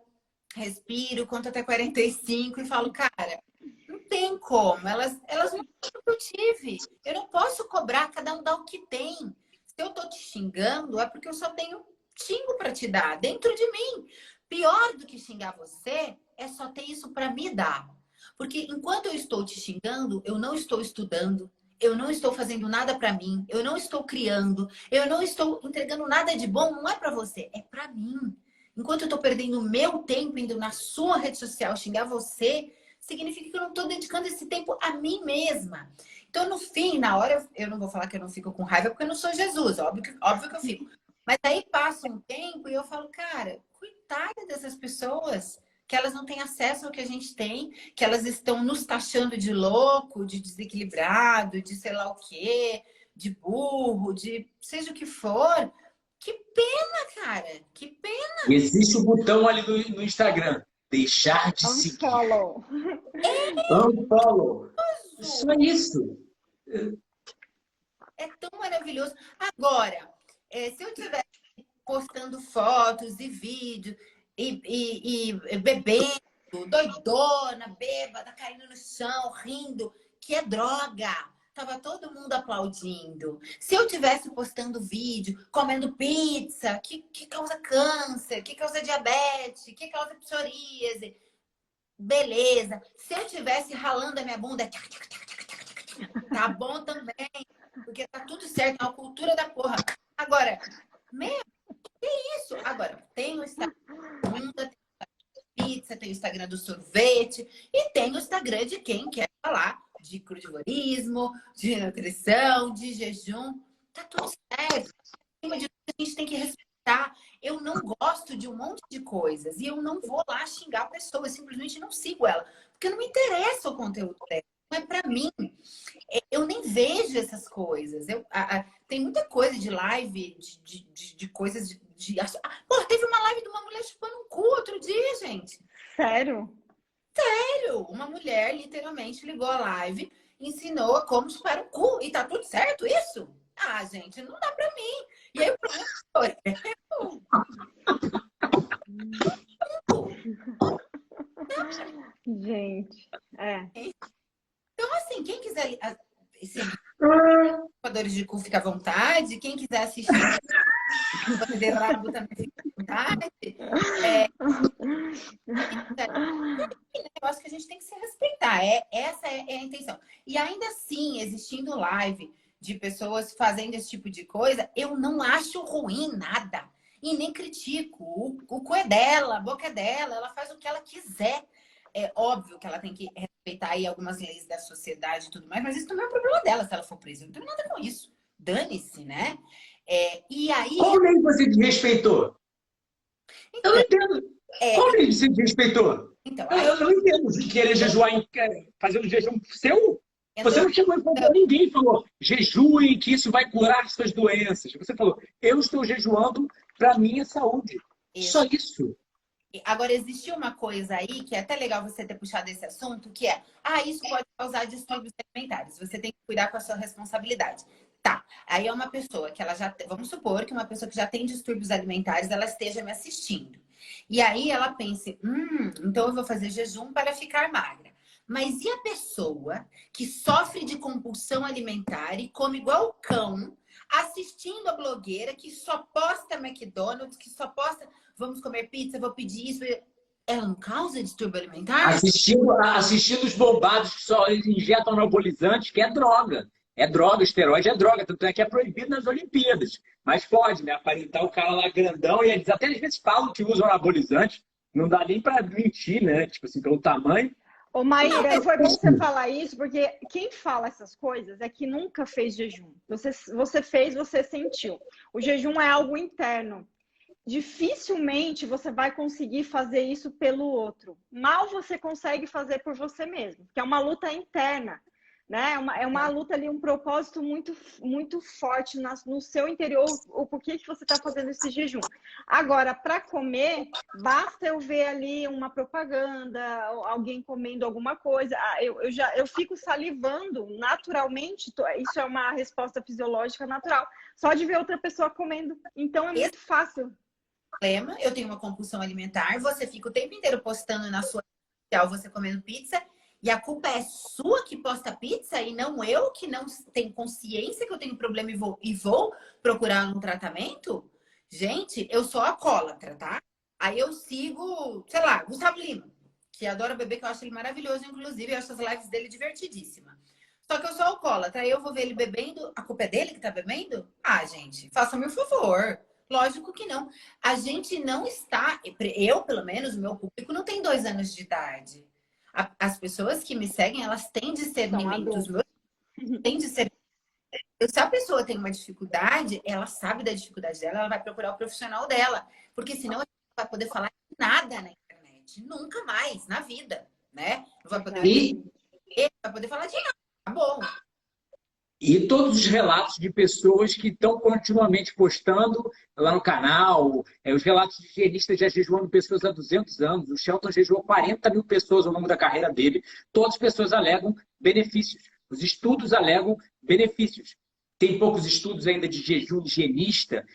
respiro, conto até 45 e falo, cara, não tem como. Elas não têm o que eu tive. Eu não posso cobrar, cada um dá o que tem. Se eu tô te xingando, é porque eu só tenho xingo para te dar dentro de mim. Pior do que xingar você é só ter isso para me dar. Porque enquanto eu estou te xingando, eu não estou estudando, eu não estou fazendo nada para mim, eu não estou criando, eu não estou entregando nada de bom, não é para você, é para mim. Enquanto eu estou perdendo o meu tempo indo na sua rede social xingar você, significa que eu não estou dedicando esse tempo a mim mesma. Então, no fim, na hora, eu não vou falar que eu não fico com raiva, porque eu não sou Jesus, óbvio que eu fico. Mas aí passa um tempo e eu falo, cara, coitada dessas pessoas, que elas não têm acesso ao que a gente tem, que elas estão nos taxando de louco, de desequilibrado, de sei lá o quê, de burro, de seja o que for. Que pena, cara, que pena. Existe o botão ali no Instagram, deixar de seguir. Unfollow. Unfollow. Só isso. É tão maravilhoso. Agora, se eu estiver postando fotos e vídeos e bebendo, doidona, bêbada, caindo no chão, rindo, que é droga. Tava todo mundo aplaudindo. Se eu tivesse postando vídeo, comendo pizza, que causa câncer, que causa diabetes, que causa psoríase, beleza. Se eu tivesse ralando a minha bunda, tá bom também, porque tá tudo certo, é uma cultura da porra. Agora, meu, que isso? Agora, tem o Instagram da bunda, tem o Instagram da pizza, tem o Instagram do sorvete e tem o Instagram de quem quer falar de crudivorismo, de nutrição, de jejum. Tá tudo certo. A gente tem que respeitar. Eu não gosto de um monte de coisas e eu não vou lá xingar a pessoa, eu simplesmente não sigo ela, porque não me interessa o conteúdo dela. Não é pra mim. Eu nem vejo essas coisas. Tem muita coisa de live, de coisas Pô, teve uma live de uma mulher chupando um cu outro dia, gente. Sério? Sério? Uma mulher literalmente ligou a live, ensinou como chupar um cu. E tá tudo certo isso? Ah, gente, não dá pra mim. E aí o problema foi... Gente, Então, assim, quem quiser chupadores de cu fica à vontade. Quem quiser assistir o rabo também fica à vontade. Eu acho que a gente tem que se respeitar. Essa é a intenção. E ainda assim, existindo live de pessoas fazendo esse tipo de coisa, eu não acho ruim nada. E nem critico. O cu é dela, a boca é dela, ela faz o que ela quiser. É óbvio que ela tem que respeitar aí algumas leis da sociedade e tudo mais, mas isso também é um problema dela se ela for presa. Eu não tenho nada com isso. Dane-se, né? E aí... Qual lei você desrespeitou? Eu não entendo. Qual lei você desrespeitou? Então, eu não entendo se querer jejuar, fazer um jejum seu. Você não chegou a ninguém e falou jejue que isso vai curar suas doenças. Você falou, eu estou jejuando para minha saúde. Só isso. Agora, existe uma coisa aí que é até legal você ter puxado esse assunto, que é, isso pode causar distúrbios alimentares. Você tem que cuidar com a sua responsabilidade. Tá, aí é uma pessoa que ela já... Vamos supor que uma pessoa que já tem distúrbios alimentares, ela esteja me assistindo. E aí ela pense, então eu vou fazer jejum para ficar magra. Mas e a pessoa que sofre de compulsão alimentar e come igual cão, assistindo a blogueira que só posta McDonald's, que só posta, vamos comer pizza, vou pedir isso. Ela não causa distúrbio alimentar? Assistindo os bombados que só injetam anabolizantes, que é droga. É droga, esteroide é droga. Tanto é que é proibido nas Olimpíadas. Mas pode, né? Aparentar o cara lá grandão e eles até às vezes falam que usam anabolizantes. Não dá nem pra mentir, né? Tipo assim, pelo tamanho. Ô, Maíra, foi bom você falar isso, porque quem fala essas coisas é que nunca fez jejum. Você fez, você sentiu. O jejum é algo interno. Dificilmente você vai conseguir fazer isso pelo outro. Mal você consegue fazer por você mesmo, que é uma luta interna, né? É uma luta ali, um propósito muito, muito forte no seu interior, o porquê que você está fazendo esse jejum. Agora, para comer, basta eu ver ali uma propaganda, alguém comendo alguma coisa, eu fico salivando naturalmente, isso é uma resposta fisiológica natural, só de ver outra pessoa comendo. Então é muito fácil. Eu tenho uma compulsão alimentar, você fica o tempo inteiro postando na sua rede social, você comendo pizza, e a culpa é sua que posta pizza e não eu que não tenho consciência que eu tenho problema e vou procurar um tratamento? Gente, eu sou alcoólatra, tá? Aí eu sigo, sei lá, Gustavo Lima, que adora beber, que eu acho ele maravilhoso, inclusive, eu acho as lives dele divertidíssimas. Só que eu sou alcoólatra, aí eu vou ver ele bebendo, a culpa é dele que tá bebendo? Ah, gente, faça-me um favor. Lógico que não. A gente não está... Eu, pelo menos, o meu público não tem 2 anos de idade. As pessoas que me seguem, elas têm discernimento. Os meus têm discernimento. Se a pessoa tem uma dificuldade, ela sabe da dificuldade dela, ela vai procurar o profissional dela. Porque senão ela não vai poder falar nada na internet. Nunca mais, na vida. Né? Não vai poder falar de nada. Acabou. E todos os relatos de pessoas que estão continuamente postando lá no canal, os relatos de higienistas já jejuando pessoas há 200 anos. O Shelton jejuou 40 mil pessoas ao longo da carreira dele. Todas as pessoas alegam benefícios. Os estudos alegam benefícios. Tem poucos estudos ainda de jejum higienista,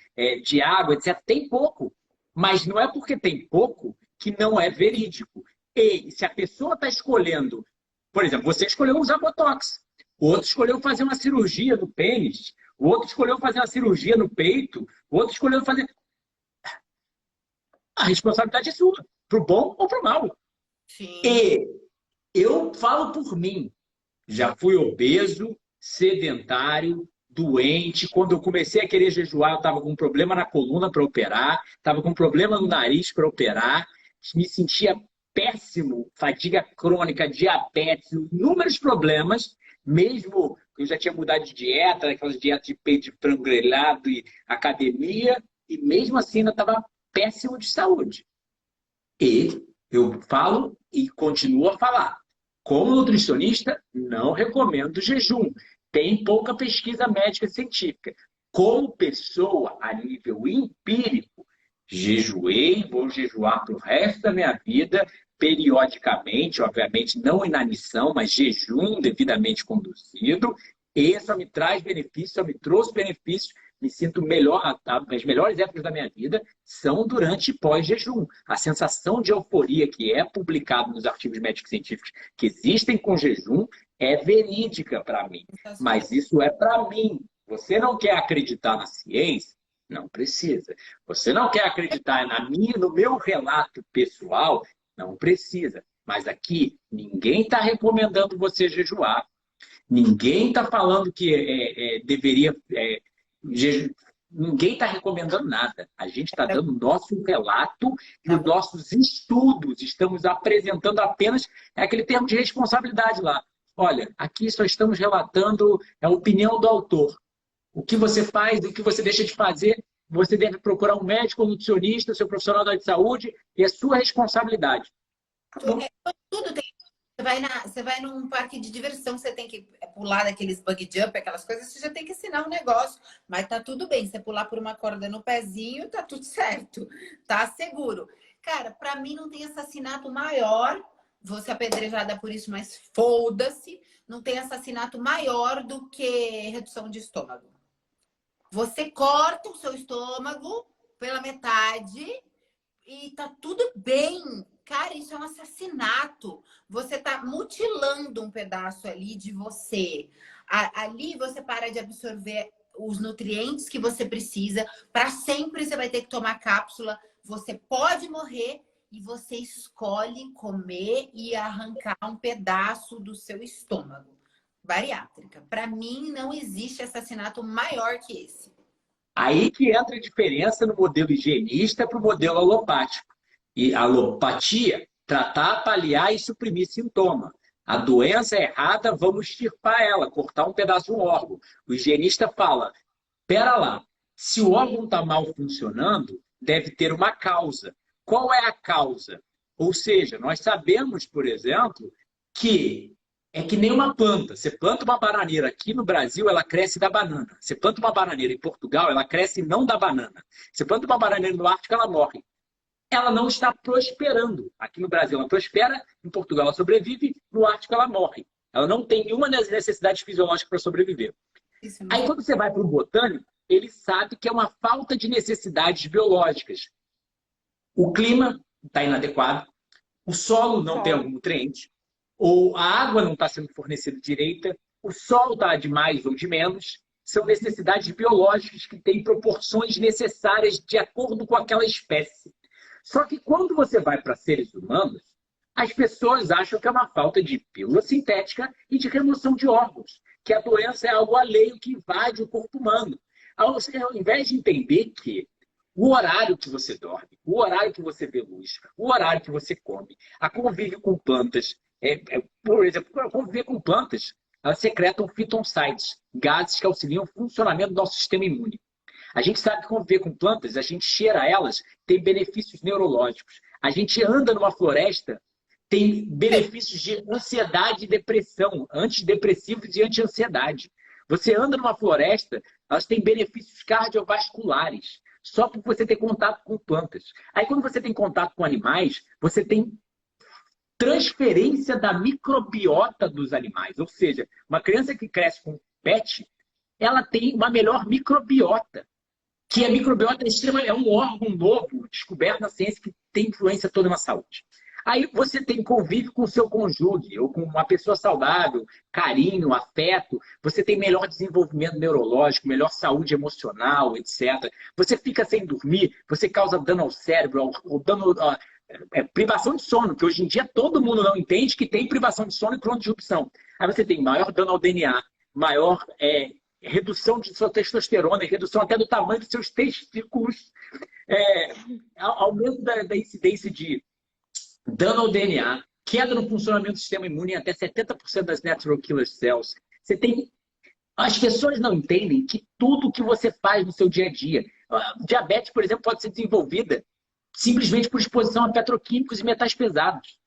de água, etc. Tem pouco. Mas não é porque tem pouco que não é verídico. E se a pessoa está escolhendo, por exemplo, você escolheu usar Botox, o outro escolheu fazer uma cirurgia no pênis, o outro escolheu fazer uma cirurgia no peito, o outro escolheu fazer... A responsabilidade é sua, pro bom ou pro mal. Sim. E eu falo por mim, já fui obeso, sedentário, doente. Quando eu comecei a querer jejuar, eu estava com um problema na coluna para operar, estava com um problema no nariz para operar, me sentia péssimo, fadiga crônica, diabetes, inúmeros problemas, mesmo que eu já tinha mudado de dieta, aquelas dietas de peito de frango grelhado e academia, e mesmo assim ainda estava péssimo de saúde. E eu falo e continuo a falar. Como nutricionista, não recomendo jejum. Tem pouca pesquisa médica científica. Como pessoa, a nível empírico, jejuei, vou jejuar para o resto da minha vida, periodicamente, obviamente não inanição, mas jejum devidamente conduzido. E só me traz benefícios, só me trouxe benefícios, me sinto melhor, as melhores épocas da minha vida são durante e pós-jejum. A sensação de euforia que é publicada nos artigos médicos científicos que existem com jejum é verídica para mim. Mas isso é para mim. Você não quer acreditar na ciência? Não precisa. Você não quer acreditar no meu relato pessoal? Não precisa. Mas aqui, ninguém está recomendando você jejuar. Ninguém está falando que deveria... Ninguém está recomendando nada. A gente está dando o nosso relato e os nossos estudos. Estamos apresentando apenas aquele termo de responsabilidade lá. Olha, aqui só estamos relatando a opinião do autor. O que você faz, o que você deixa de fazer, você deve procurar um médico, um nutricionista, seu profissional da área de saúde, e é sua responsabilidade. Tudo tem. Você vai num parque de diversão, você tem que pular daqueles bug jump, aquelas coisas, você já tem que ensinar um negócio. Mas tá tudo bem, você pular por uma corda no pezinho, tá tudo certo. Tá seguro. Cara, pra mim não tem assassinato maior, vou ser apedrejada por isso, mas foda-se. Não tem assassinato maior do que redução de estômago. Você corta o seu estômago pela metade e tá tudo bem. Cara, isso é um assassinato. Você tá mutilando um pedaço ali de você. Ali você para de absorver os nutrientes que você precisa. Para sempre você vai ter que tomar cápsula. Você pode morrer e você escolhe comer e arrancar um pedaço do seu estômago. Bariátrica. Para mim, não existe assassinato maior que esse. Aí que entra a diferença no modelo higienista para o modelo alopático. E a alopatia, tratar, paliar e suprimir sintoma. A doença é errada, vamos extirpar ela, cortar um pedaço de um órgão. O higienista fala, pera lá, se o órgão está mal funcionando, deve ter uma causa. Qual é a causa? Ou seja, nós sabemos, por exemplo, que é que nem uma planta. Você planta uma bananeira aqui no Brasil, ela cresce da banana. Você planta uma bananeira em Portugal, ela cresce não da banana. Você planta uma bananeira no Ártico, ela morre. Ela não está prosperando. Aqui no Brasil ela prospera, em Portugal ela sobrevive, no Ártico ela morre. Ela não tem nenhuma das necessidades fisiológicas para sobreviver. Aí quando você vai para o botânico, ele sabe que é uma falta de necessidades biológicas. O clima está inadequado, o solo não tem algum nutriente, ou a água não está sendo fornecida direita, o sol está de mais ou de menos. São necessidades biológicas que têm proporções necessárias de acordo com aquela espécie. Só que quando você vai para seres humanos, as pessoas acham que é uma falta de pílula sintética e de remoção de órgãos, que a doença é algo alheio que invade o corpo humano. Ao invés de entender que o horário que você dorme, o horário que você vê luz, o horário que você come, a convívio com plantas, por exemplo, conviver com plantas, elas secretam fitoncides, gases que auxiliam o funcionamento do nosso sistema imune. A gente sabe que conviver com plantas, a gente cheira elas, tem benefícios neurológicos. A gente anda numa floresta, tem benefícios de ansiedade e depressão, antidepressivos e anti-ansiedade. Você anda numa floresta, elas têm benefícios cardiovasculares, só por você ter contato com plantas. Aí quando você tem contato com animais, você tem transferência da microbiota dos animais. Ou seja, uma criança que cresce com pet, ela tem uma melhor microbiota. Que a microbiota é um órgão novo, descoberto na ciência, que tem influência toda na saúde. Aí você tem convívio com o seu cônjuge, ou com uma pessoa saudável, carinho, afeto, você tem melhor desenvolvimento neurológico, melhor saúde emocional, etc. Você fica sem dormir, você causa dano ao cérebro, ou dano, privação de sono, que hoje em dia todo mundo não entende que tem privação de sono e cronodirrupção. Aí você tem maior dano ao DNA, maior redução de sua testosterona, redução até do tamanho dos seus testículos, aumento da incidência de dano ao DNA, queda no funcionamento do sistema imune em até 70% das natural killer cells. Você tem... As pessoas não entendem que tudo que você faz no seu dia a dia, diabetes, por exemplo, pode ser desenvolvida simplesmente por exposição a petroquímicos e metais pesados.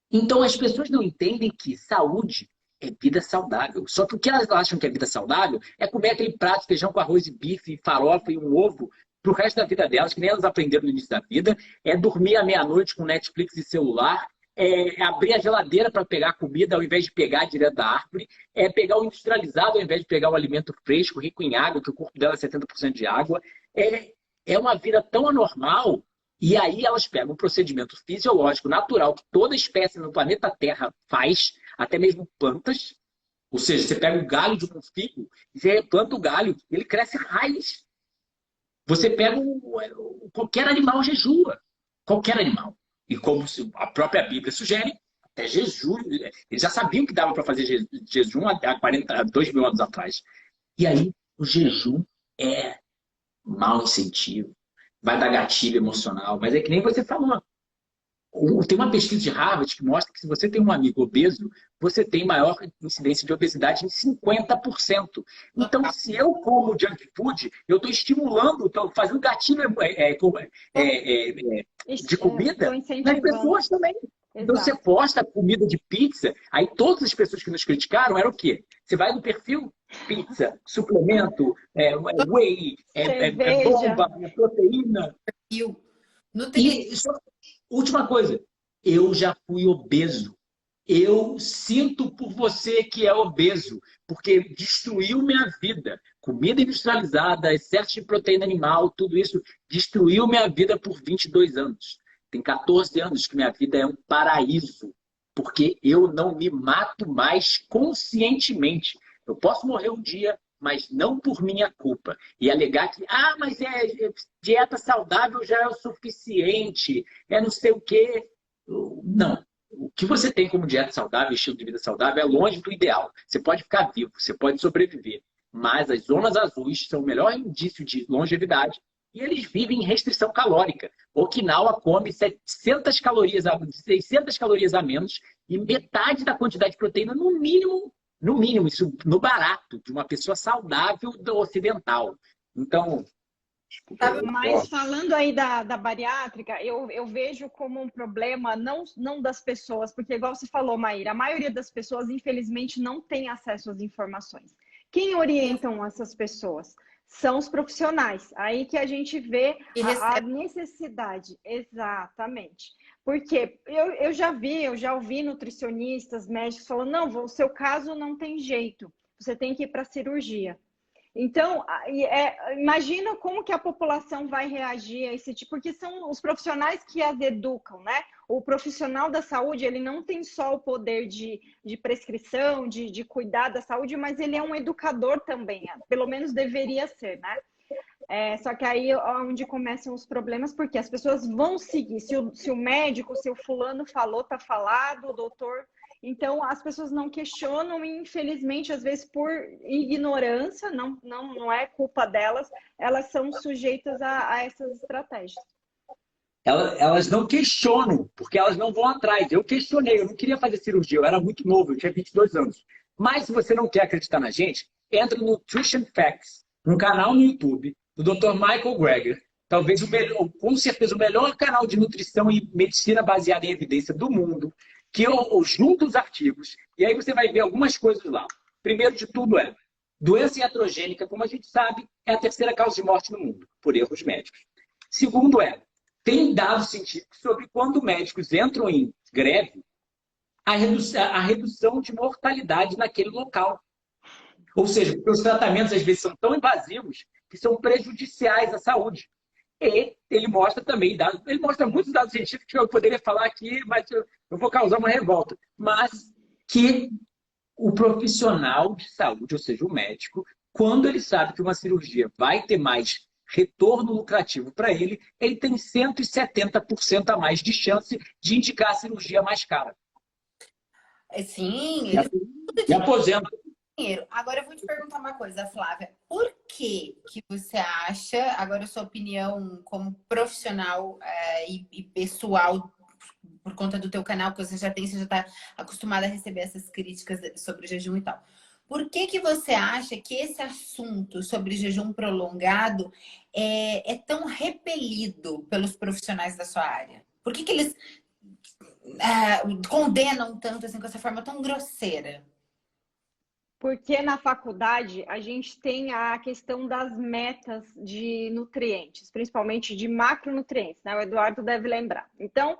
Então, as pessoas não entendem que saúde é vida saudável. Só que o que elas acham que é vida saudável é comer aquele prato de feijão com arroz e bife, farofa e um ovo pro resto da vida delas, que nem elas aprenderam no início da vida, é dormir à meia-noite com Netflix e celular, é abrir a geladeira para pegar comida ao invés de pegar direto da árvore, é pegar o industrializado ao invés de pegar o alimento fresco, rico em água, que o corpo dela é 70% de água. É uma vida tão anormal. E aí elas pegam um procedimento fisiológico, natural, que toda espécie no planeta Terra faz, até mesmo plantas. Ou seja, você pega o galho de um figo, e você planta o galho, ele cresce raiz. Você pega qualquer animal jejua. Qualquer animal. E como a própria Bíblia sugere, até jejum. Eles já sabiam que dava para fazer jejum há 2.000 anos atrás. E aí o jejum é mau incentivo. Vai dar gatilho emocional. Mas é que nem você falou. Tem uma pesquisa de Harvard que mostra que se você tem um amigo obeso, você tem maior incidência de obesidade em 50%. Então, se eu como junk food, eu estou estimulando, estou fazendo gatilho de comida nas pessoas também. Então, você posta comida de pizza, aí todas as pessoas que nos criticaram eram o quê? Você vai no perfil pizza, suplemento, whey, bomba, proteína. E última coisa, eu já fui obeso. Eu sinto por você que é obeso, porque destruiu minha vida. Comida industrializada, excesso de proteína animal, tudo isso destruiu minha vida por 22 anos. Tem 14 anos que minha vida é um paraíso, porque eu não me mato mais conscientemente. Eu posso morrer um dia, mas não por minha culpa. E alegar que, mas dieta saudável já é o suficiente, não sei o quê. Não. O que você tem como dieta saudável, estilo de vida saudável, é longe do ideal. Você pode ficar vivo, você pode sobreviver. Mas as zonas azuis são o melhor indício de longevidade e eles vivem em restrição calórica. Okinawa come 600 calorias a menos e metade da quantidade de proteína, no mínimo, isso no barato, de uma pessoa saudável do ocidental. Então... Mas falando aí da bariátrica, eu vejo como um problema não das pessoas, porque igual você falou, Maíra, a maioria das pessoas, infelizmente, não tem acesso às informações. Quem orientam essas pessoas? São os profissionais. Aí que a gente vê a necessidade. Exatamente. Porque eu já ouvi nutricionistas, médicos falando, não, o seu caso não tem jeito, você tem que ir para a cirurgia. Então, imagina como que a população vai reagir a esse tipo, porque são os profissionais que as educam, né? O profissional da saúde, ele não tem só o poder de prescrição, de cuidar da saúde, mas ele é um educador também, pelo menos deveria ser, né? Só que aí é onde começam os problemas, porque as pessoas vão seguir. Se o médico, se o fulano falou, tá falado, o doutor... Então, as pessoas não questionam e, infelizmente, às vezes por ignorância, não é culpa delas, elas são sujeitas a essas estratégias. Elas não questionam, porque elas não vão atrás. Eu questionei, eu não queria fazer cirurgia, eu era muito novo, eu tinha 22 anos. Mas se você não quer acreditar na gente, entra no Nutrition Facts, um canal no YouTube, do Dr. Michael Greger, talvez com certeza o melhor canal de nutrição e medicina baseada em evidência do mundo, que eu junto os artigos, e aí você vai ver algumas coisas lá. Primeiro de tudo doença iatrogênica, como a gente sabe, é a terceira causa de morte no mundo, por erros médicos. Segundo tem dados científicos sobre quando médicos entram em greve, a redução de mortalidade naquele local. Ou seja, porque os tratamentos às vezes são tão invasivos que são prejudiciais à saúde. E ele mostra também dados, ele mostra muitos dados científicos que eu poderia falar aqui, mas eu vou causar uma revolta. Mas que o profissional de saúde, ou seja, o médico, quando ele sabe que uma cirurgia vai ter mais retorno lucrativo para ele, ele tem 170% a mais de chance de indicar a cirurgia mais cara. Sim, E eles e aposenta. dinheiro. Agora eu vou te perguntar uma coisa, Flávia. Por que você acha, agora a sua opinião como profissional e pessoal, por conta do teu canal que você já tem, você já está acostumada a receber essas críticas sobre o jejum e tal. Por que você acha que esse assunto sobre jejum prolongado é tão repelido pelos profissionais da sua área? Por que eles condenam tanto assim, com essa forma tão grosseira? Porque na faculdade a gente tem a questão das metas de nutrientes, principalmente de macronutrientes, né? O Eduardo deve lembrar. Então,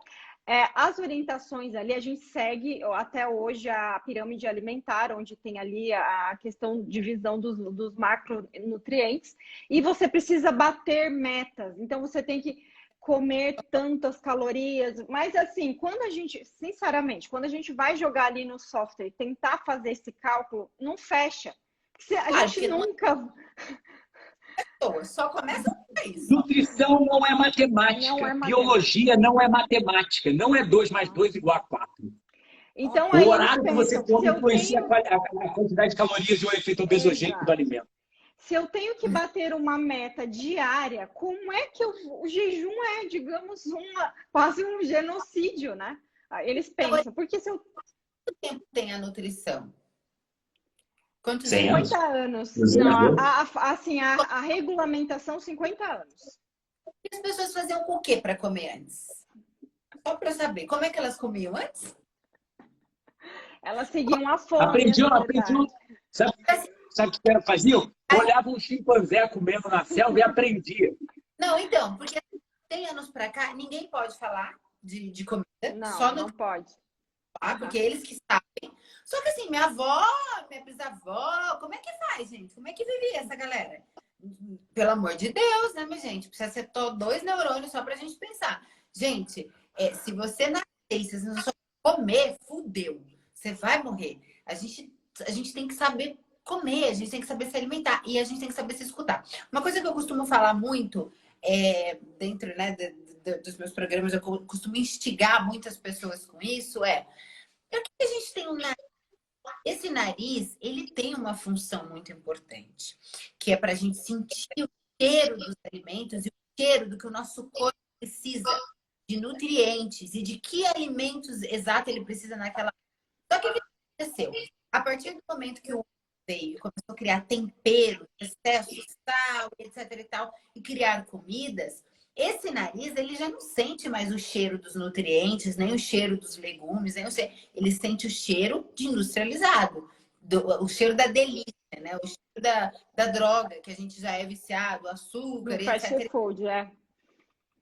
as orientações ali, a gente segue até hoje a pirâmide alimentar, onde tem ali a questão de divisão dos macronutrientes, e você precisa bater metas. Então, você tem que comer tantas calorias, mas assim, quando a gente, sinceramente, quando a gente vai jogar ali no software e tentar fazer esse cálculo, não fecha. A gente nunca... Só começa com isso. Nutrição não é matemática. Não é matemática. Biologia não é matemática. Não é 2 mais 2 igual a 4. Então, aí O horário que você pensam, come influencia a quantidade de calorias e o efeito obesogênico do alimento. Se eu tenho que bater uma meta diária, como é que o jejum é, digamos, quase um genocídio, né? Eles pensam, porque se eu... Quanto tempo tem a nutrição? Quantos 50 anos. Não, assim, a regulamentação, 50 anos. E as pessoas faziam com o que para comer antes? Só para saber, como é que elas comiam antes? Elas seguiam a fome. Aprendiam. Sabe o que elas faziam? Olhavam um chimpanzé comendo na selva e aprendia. Não, então, porque 100 anos para cá, ninguém pode falar de comida. Não, não pode. Porque eles que sabem. Só que assim, minha avó, minha bisavó, como é que faz, gente? Como é que vivia essa galera? Pelo amor de Deus, né, minha gente? Precisa ser 2 neurônios só pra gente pensar. Gente, se você nascer e você não só comer, fudeu. Você vai morrer. A gente tem que saber comer, a gente tem que saber se alimentar e a gente tem que saber se escutar. Uma coisa que eu costumo falar muito dentro, né, dos meus programas, eu costumo instigar muitas pessoas com isso, por que a gente tem um nariz? Esse nariz, ele tem uma função muito importante, que é para a gente sentir o cheiro dos alimentos e o cheiro do que o nosso corpo precisa, de nutrientes e de que alimentos exatos ele precisa naquela... Só que o que aconteceu? A partir do momento que o veio, começou a criar temperos, excesso, sal, etc e tal, e criar comidas, esse nariz, ele já não sente mais o cheiro dos nutrientes, nem o cheiro dos legumes, ele sente o cheiro de industrializado, o cheiro da delícia, né? O cheiro da droga, que a gente já é viciado, açúcar, etc. Food,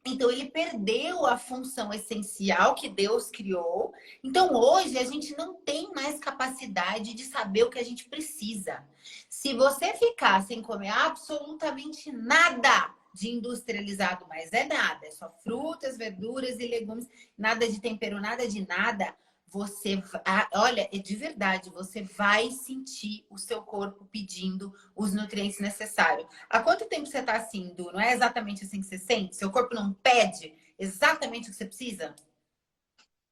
Então, ele perdeu a função essencial que Deus criou. Então, hoje, a gente não tem mais capacidade de saber o que a gente precisa. Se você ficar sem comer absolutamente nada de industrializado, mas nada, é só frutas, verduras e legumes, nada de tempero, nada de nada, você, olha, de verdade, você vai sentir o seu corpo pedindo os nutrientes necessários. Há quanto tempo você está assim, Du? Não é exatamente assim que você sente? Seu corpo não pede exatamente o que você precisa?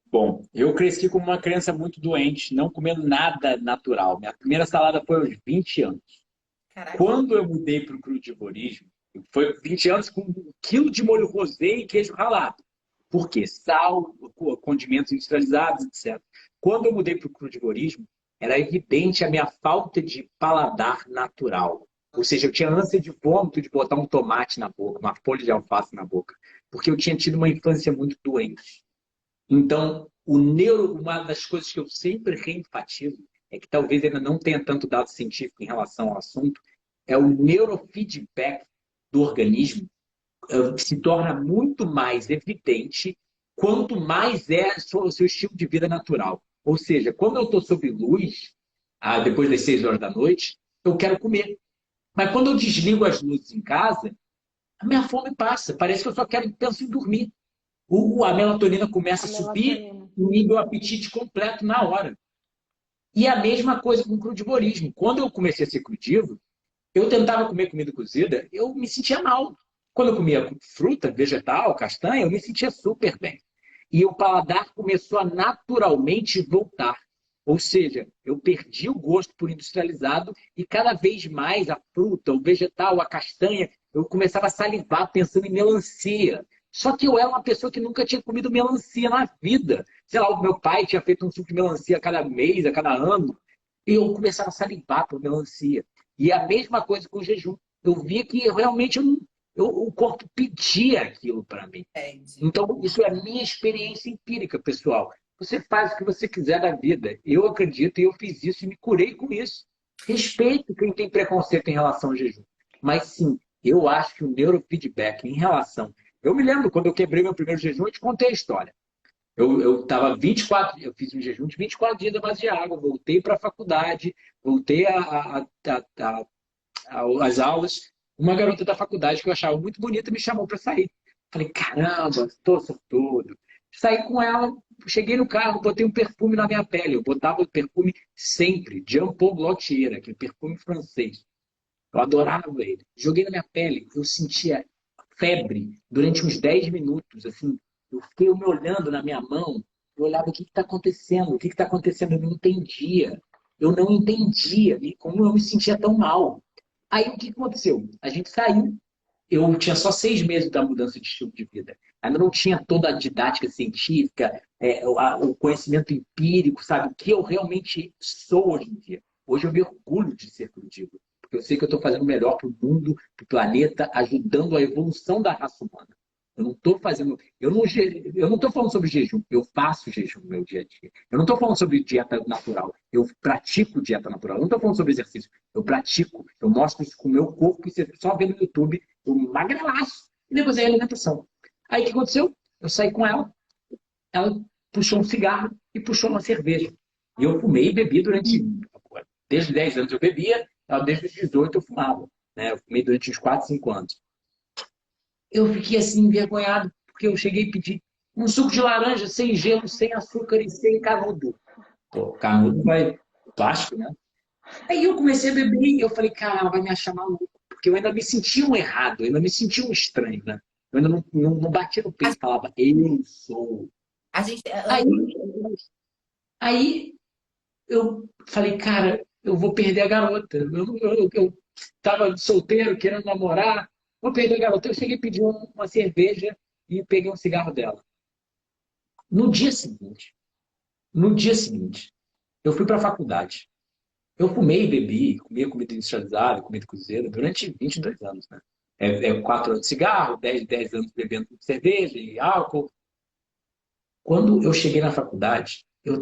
Bom, eu cresci como uma criança muito doente, não comendo nada natural. Minha primeira salada foi aos 20 anos. Caraca. Quando eu mudei para o crudivorismo, foi 20 anos com 1 quilo de molho rosé e queijo ralado. Por quê? Sal, condimentos industrializados, etc. Quando eu mudei para o crudivorismo, era evidente a minha falta de paladar natural. Ou seja, eu tinha ânsia de vômito de botar um tomate na boca, uma folha de alface na boca, porque eu tinha tido uma infância muito doente. Então, uma das coisas que eu sempre reenfatizo é que talvez ainda não tenha tanto dado científico em relação ao assunto, é o neurofeedback do organismo se torna muito mais evidente quanto mais é o seu estilo de vida natural. Ou seja, quando eu estou sob luz, depois das 6 horas da noite, eu quero comer. Mas quando eu desligo as luzes em casa, a minha fome passa. Parece que eu só quero, penso em dormir. A melatonina começa a subir e o meu apetite completo na hora. E a mesma coisa com o crudivorismo. Quando eu comecei a ser crudívoro, eu tentava comer comida cozida, eu me sentia mal. Quando eu comia fruta, vegetal, castanha, eu me sentia super bem. E o paladar começou a naturalmente voltar. Ou seja, eu perdi o gosto por industrializado e cada vez mais a fruta, o vegetal, a castanha, eu começava a salivar pensando em melancia. Só que eu era uma pessoa que nunca tinha comido melancia na vida. Sei lá, o meu pai tinha feito um suco de melancia a cada mês, a cada ano. E eu começava a salivar por melancia. E a mesma coisa com o jejum. Eu via que realmente o corpo pedia aquilo para mim. Então, isso é a minha experiência empírica, pessoal. Você faz o que você quiser da vida. Eu acredito e eu fiz isso e me curei com isso. Respeito quem tem preconceito em relação ao jejum. Mas sim, eu acho que o neurofeedback em relação... Eu me lembro, quando eu quebrei meu primeiro jejum, eu te contei a história. Eu tava 24, eu fiz um jejum de 24 dias à base de água, voltei para a faculdade, voltei às aulas. Uma garota da faculdade que eu achava muito bonita me chamou para sair. Falei, caramba, estou sortudo. Saí com ela, cheguei no carro, botei um perfume na minha pele. Eu botava o perfume sempre, Jean Paul Gaultier, aquele perfume francês. Eu adorava ele. Joguei na minha pele, eu sentia febre durante uns 10 minutos, assim. Eu fiquei me olhando na minha mão, eu olhava o que está acontecendo, o que está acontecendo, eu não entendia. Eu não entendia e como eu me sentia tão mal. Aí o que aconteceu? A gente saiu, eu tinha só 6 meses da mudança de estilo de vida. Ainda não tinha toda a didática científica, o conhecimento empírico, sabe? O que eu realmente sou hoje em dia. Hoje eu me orgulho de ser crudívoro, porque eu sei que eu estou fazendo o melhor para o mundo, para o planeta, ajudando a evolução da raça humana. Eu não estou fazendo. Eu não estou falando sobre jejum, eu faço jejum no meu dia a dia. Eu não estou falando sobre dieta natural, eu pratico dieta natural. Eu não estou falando sobre exercício, eu pratico. Eu mostro isso com o meu corpo e você só vê no YouTube, eu magrelaço. E depois é alimentação. Aí o que aconteceu? Eu saí com ela puxou um cigarro e puxou uma cerveja. E eu fumei e bebi desde 10 anos eu bebia, desde os 18 eu fumava. Né? Eu fumei durante uns 4, 5 anos. Eu fiquei assim envergonhado, porque eu cheguei e pedi um suco de laranja sem gelo, sem açúcar e sem canudo. Pô, canudo vai plástico, né? Aí eu comecei a beber e eu falei, cara, ela vai me achar maluco, porque eu ainda me sentia um errado, eu ainda me sentia um estranho, né? Eu ainda não batia no peito e falava, eu sou. A gente... Aí eu falei, cara, eu vou perder a garota. Eu tava solteiro, querendo namorar, vou perder a garota. Eu cheguei a pedir uma cerveja e peguei um cigarro dela. No dia seguinte, eu fui para a faculdade. Eu fumei, bebi, comia comida industrializada, comida cozinheira durante 22 anos, né? 4 anos de cigarro, 10 anos bebendo cerveja e álcool. Quando eu cheguei na faculdade, eu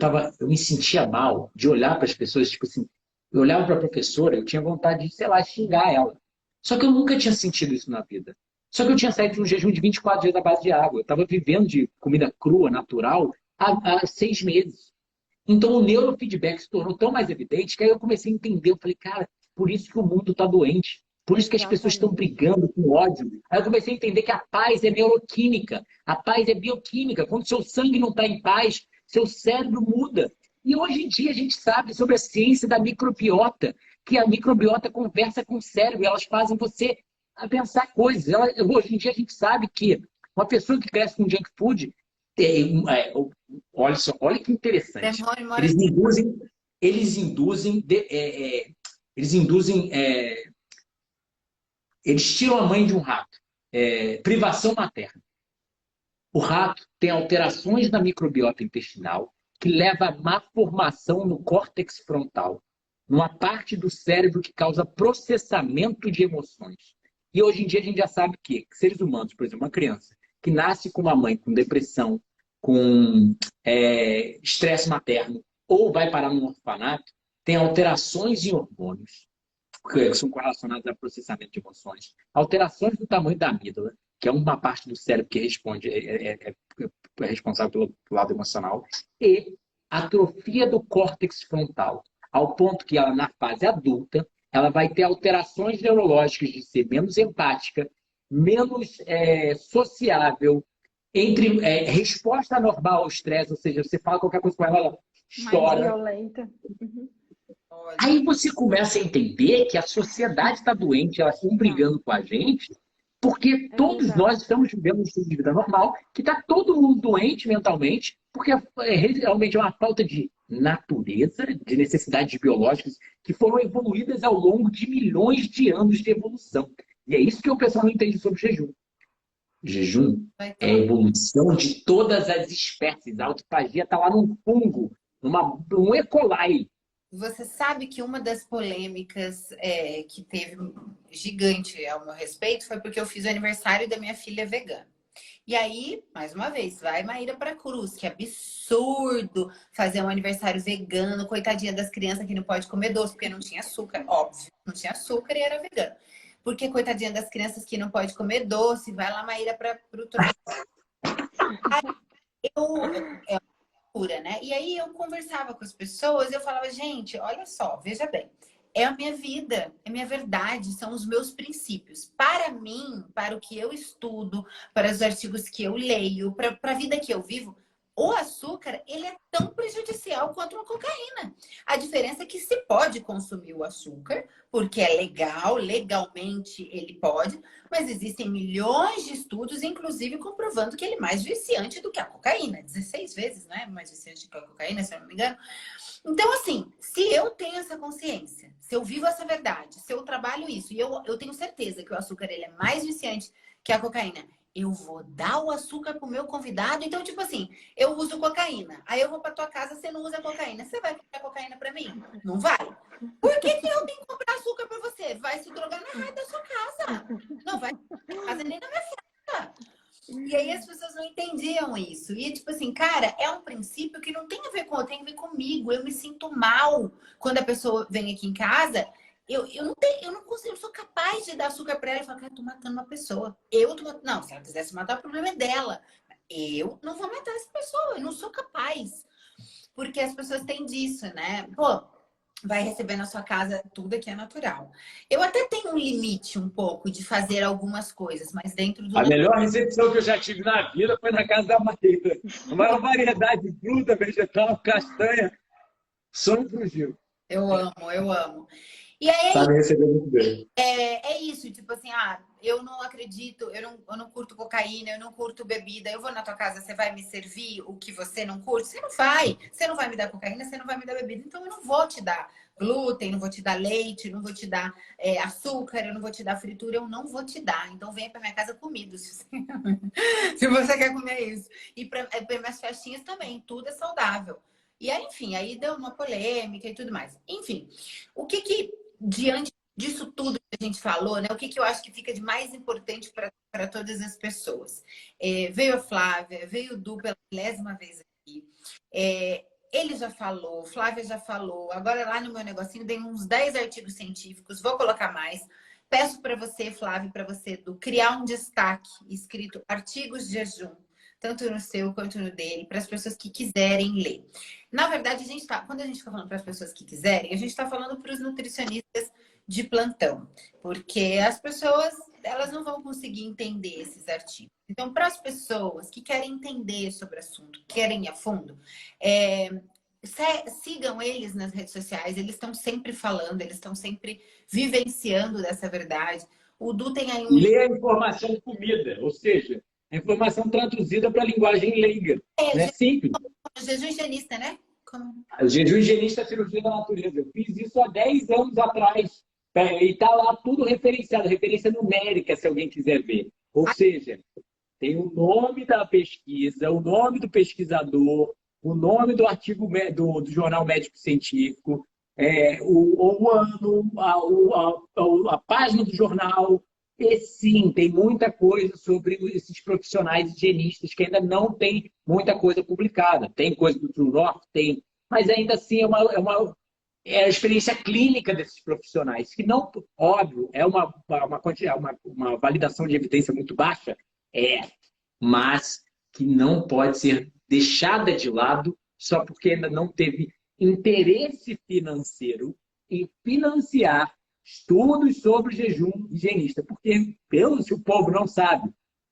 me sentia mal de olhar para as pessoas, tipo assim, eu olhava para a professora, eu tinha vontade de, sei lá, xingar ela. Só que eu nunca tinha sentido isso na vida. Só que eu tinha saído de um jejum de 24 dias à base de água. Eu estava vivendo de comida crua, natural, há 6 meses. Então o neurofeedback se tornou tão mais evidente que aí eu comecei a entender. Eu falei, cara, por isso que o mundo está doente. Por isso que as pessoas estão brigando com ódio. Aí eu comecei a entender que a paz é neuroquímica. A paz é bioquímica. Quando seu sangue não está em paz, seu cérebro muda. E hoje em dia a gente sabe sobre a ciência da microbiota, que a microbiota conversa com o cérebro, elas fazem você pensar coisas. Hoje em dia a gente sabe que uma pessoa que cresce com junk food, olha só, olha que interessante. Eles tiram a mãe de um rato. Privação materna. O rato tem alterações na microbiota intestinal que leva a má formação no córtex frontal, numa parte do cérebro que causa processamento de emoções. E hoje em dia a gente já sabe que seres humanos, por exemplo, uma criança que nasce com uma mãe com depressão, com estresse materno, ou vai parar num orfanato, tem alterações em hormônios, que são correlacionados a processamento de emoções, alterações do tamanho da amígdala, que é uma parte do cérebro que é responsável pelo lado emocional, e atrofia do córtex frontal, ao ponto que ela, na fase adulta, ela vai ter alterações neurológicas de ser menos empática, menos sociável, resposta normal ao estresse, ou seja, você fala qualquer coisa com ela, ela Mais chora. violenta. Uhum. Aí você começa a entender que a sociedade está doente, elas estão brigando com a gente, porque É todos verdade. nós estamos vivendo um estilo de vida normal, que está todo mundo doente mentalmente, porque realmente é uma falta de natureza, de necessidades biológicas que foram evoluídas ao longo de milhões de anos de evolução. E é isso que o pessoal não entende sobre jejum. Jejum é a evolução de todas as espécies. A autofagia está lá num fungo, num E. coli. Você sabe que uma das polêmicas que teve gigante ao meu respeito foi porque eu fiz o aniversário da minha filha vegana. E aí, mais uma vez, vai Maíra pra cruz. Que absurdo fazer um aniversário vegano. Coitadinha das crianças que não pode comer doce, porque não tinha açúcar. Óbvio, não tinha açúcar e era vegano. Porque coitadinha das crianças que não pode comer doce, vai lá Maíra pro troço. É uma loucura, né? E aí eu conversava com as pessoas e eu falava, gente, olha só, veja bem. É a minha vida, é a minha verdade, são os meus princípios. Para mim, para o que eu estudo, para os artigos que eu leio, para a vida que eu vivo, o açúcar, ele é tão prejudicial quanto a cocaína. A diferença é que se pode consumir o açúcar, porque é legal, legalmente ele pode, mas existem milhões de estudos, inclusive comprovando que ele é mais viciante do que a cocaína. 16 vezes, não é? Mais viciante do que a cocaína, se eu não me engano. Então, assim, se eu tenho essa consciência, se eu vivo essa verdade, se eu trabalho isso, e eu tenho certeza que o açúcar ele é mais viciante que a cocaína, eu vou dar o açúcar pro meu convidado. Então, tipo assim, eu uso cocaína. Aí eu vou pra tua casa, você não usa cocaína. Você vai comprar cocaína pra mim? Não vai? Por que eu tenho que comprar açúcar pra você? Vai se drogar na raia da sua casa. Não vai na casa nem na minha festa. E aí as pessoas não entendiam isso. E tipo assim, cara, é um princípio que não tem a ver com, tem a ver comigo. Eu me sinto mal quando a pessoa vem aqui em casa. Eu não consigo, eu sou capaz de dar açúcar para ela e falar, cara, eu tô matando uma pessoa. Não, se ela quisesse matar, o problema é dela. Eu não vou matar essa pessoa, eu não sou capaz. Porque as pessoas têm disso, né? Pô, vai receber na sua casa tudo aqui é natural. Eu até tenho um limite um pouco de fazer algumas coisas, mas dentro do... A melhor recepção que eu já tive na vida foi na casa da Maíra. A maior variedade de fruta, vegetal, castanha. Sonho pro Gil. Eu amo, eu amo. E aí, sabe receber muito bem. é isso, tipo assim, eu não acredito, eu não curto cocaína, eu não curto bebida, eu vou na tua casa, você vai me servir o que você não curte? Você não vai me dar cocaína, você não vai me dar bebida, então eu não vou te dar glúten, não vou te dar leite, não vou te dar açúcar, eu não vou te dar fritura, eu não vou te dar. Então venha pra minha casa comido, se você quer comer isso. E pra minhas festinhas também, tudo é saudável. E aí, enfim, aí deu uma polêmica e tudo mais. Enfim, o que diante disso tudo que a gente falou, né? O que eu acho que fica de mais importante para todas as pessoas? Veio a Flávia, veio o Du pela 10ª vez aqui. Ele já falou, Flávia já falou. Agora lá no meu negocinho tem uns 10 artigos científicos, vou colocar mais. Peço para você, Flávia, para você, Du, criar um destaque escrito artigos de jejum, tanto no seu quanto no dele, para as pessoas que quiserem ler. Na verdade, quando a gente está falando para as pessoas que quiserem, a gente está falando para os nutricionistas de plantão, porque as pessoas elas não vão conseguir entender esses artigos. Então, para as pessoas que querem entender sobre o assunto, querem ir a fundo, sigam eles nas redes sociais, eles estão sempre falando, eles estão sempre vivenciando dessa verdade. O Du tem aí Lê a informação comida, ou seja, a informação traduzida para a linguagem leiga. É simples. Jejum higienista, né? O jejum higienista é cirurgia da natureza. Eu fiz isso há 10 anos atrás. E está lá tudo referenciado, referência numérica, se alguém quiser ver. Ou seja, tem o nome da pesquisa, o nome do pesquisador, o nome do artigo do jornal médico científico, o ano, a página do jornal. E sim, tem muita coisa sobre esses profissionais higienistas que ainda não tem muita coisa publicada. Tem coisa do True North? Tem. Mas ainda assim é a experiência clínica desses profissionais, que não, óbvio, é uma validação de evidência muito baixa, mas que não pode ser deixada de lado só porque ainda não teve interesse financeiro em financiar estudos sobre jejum higienista. Porque, se o povo não sabe,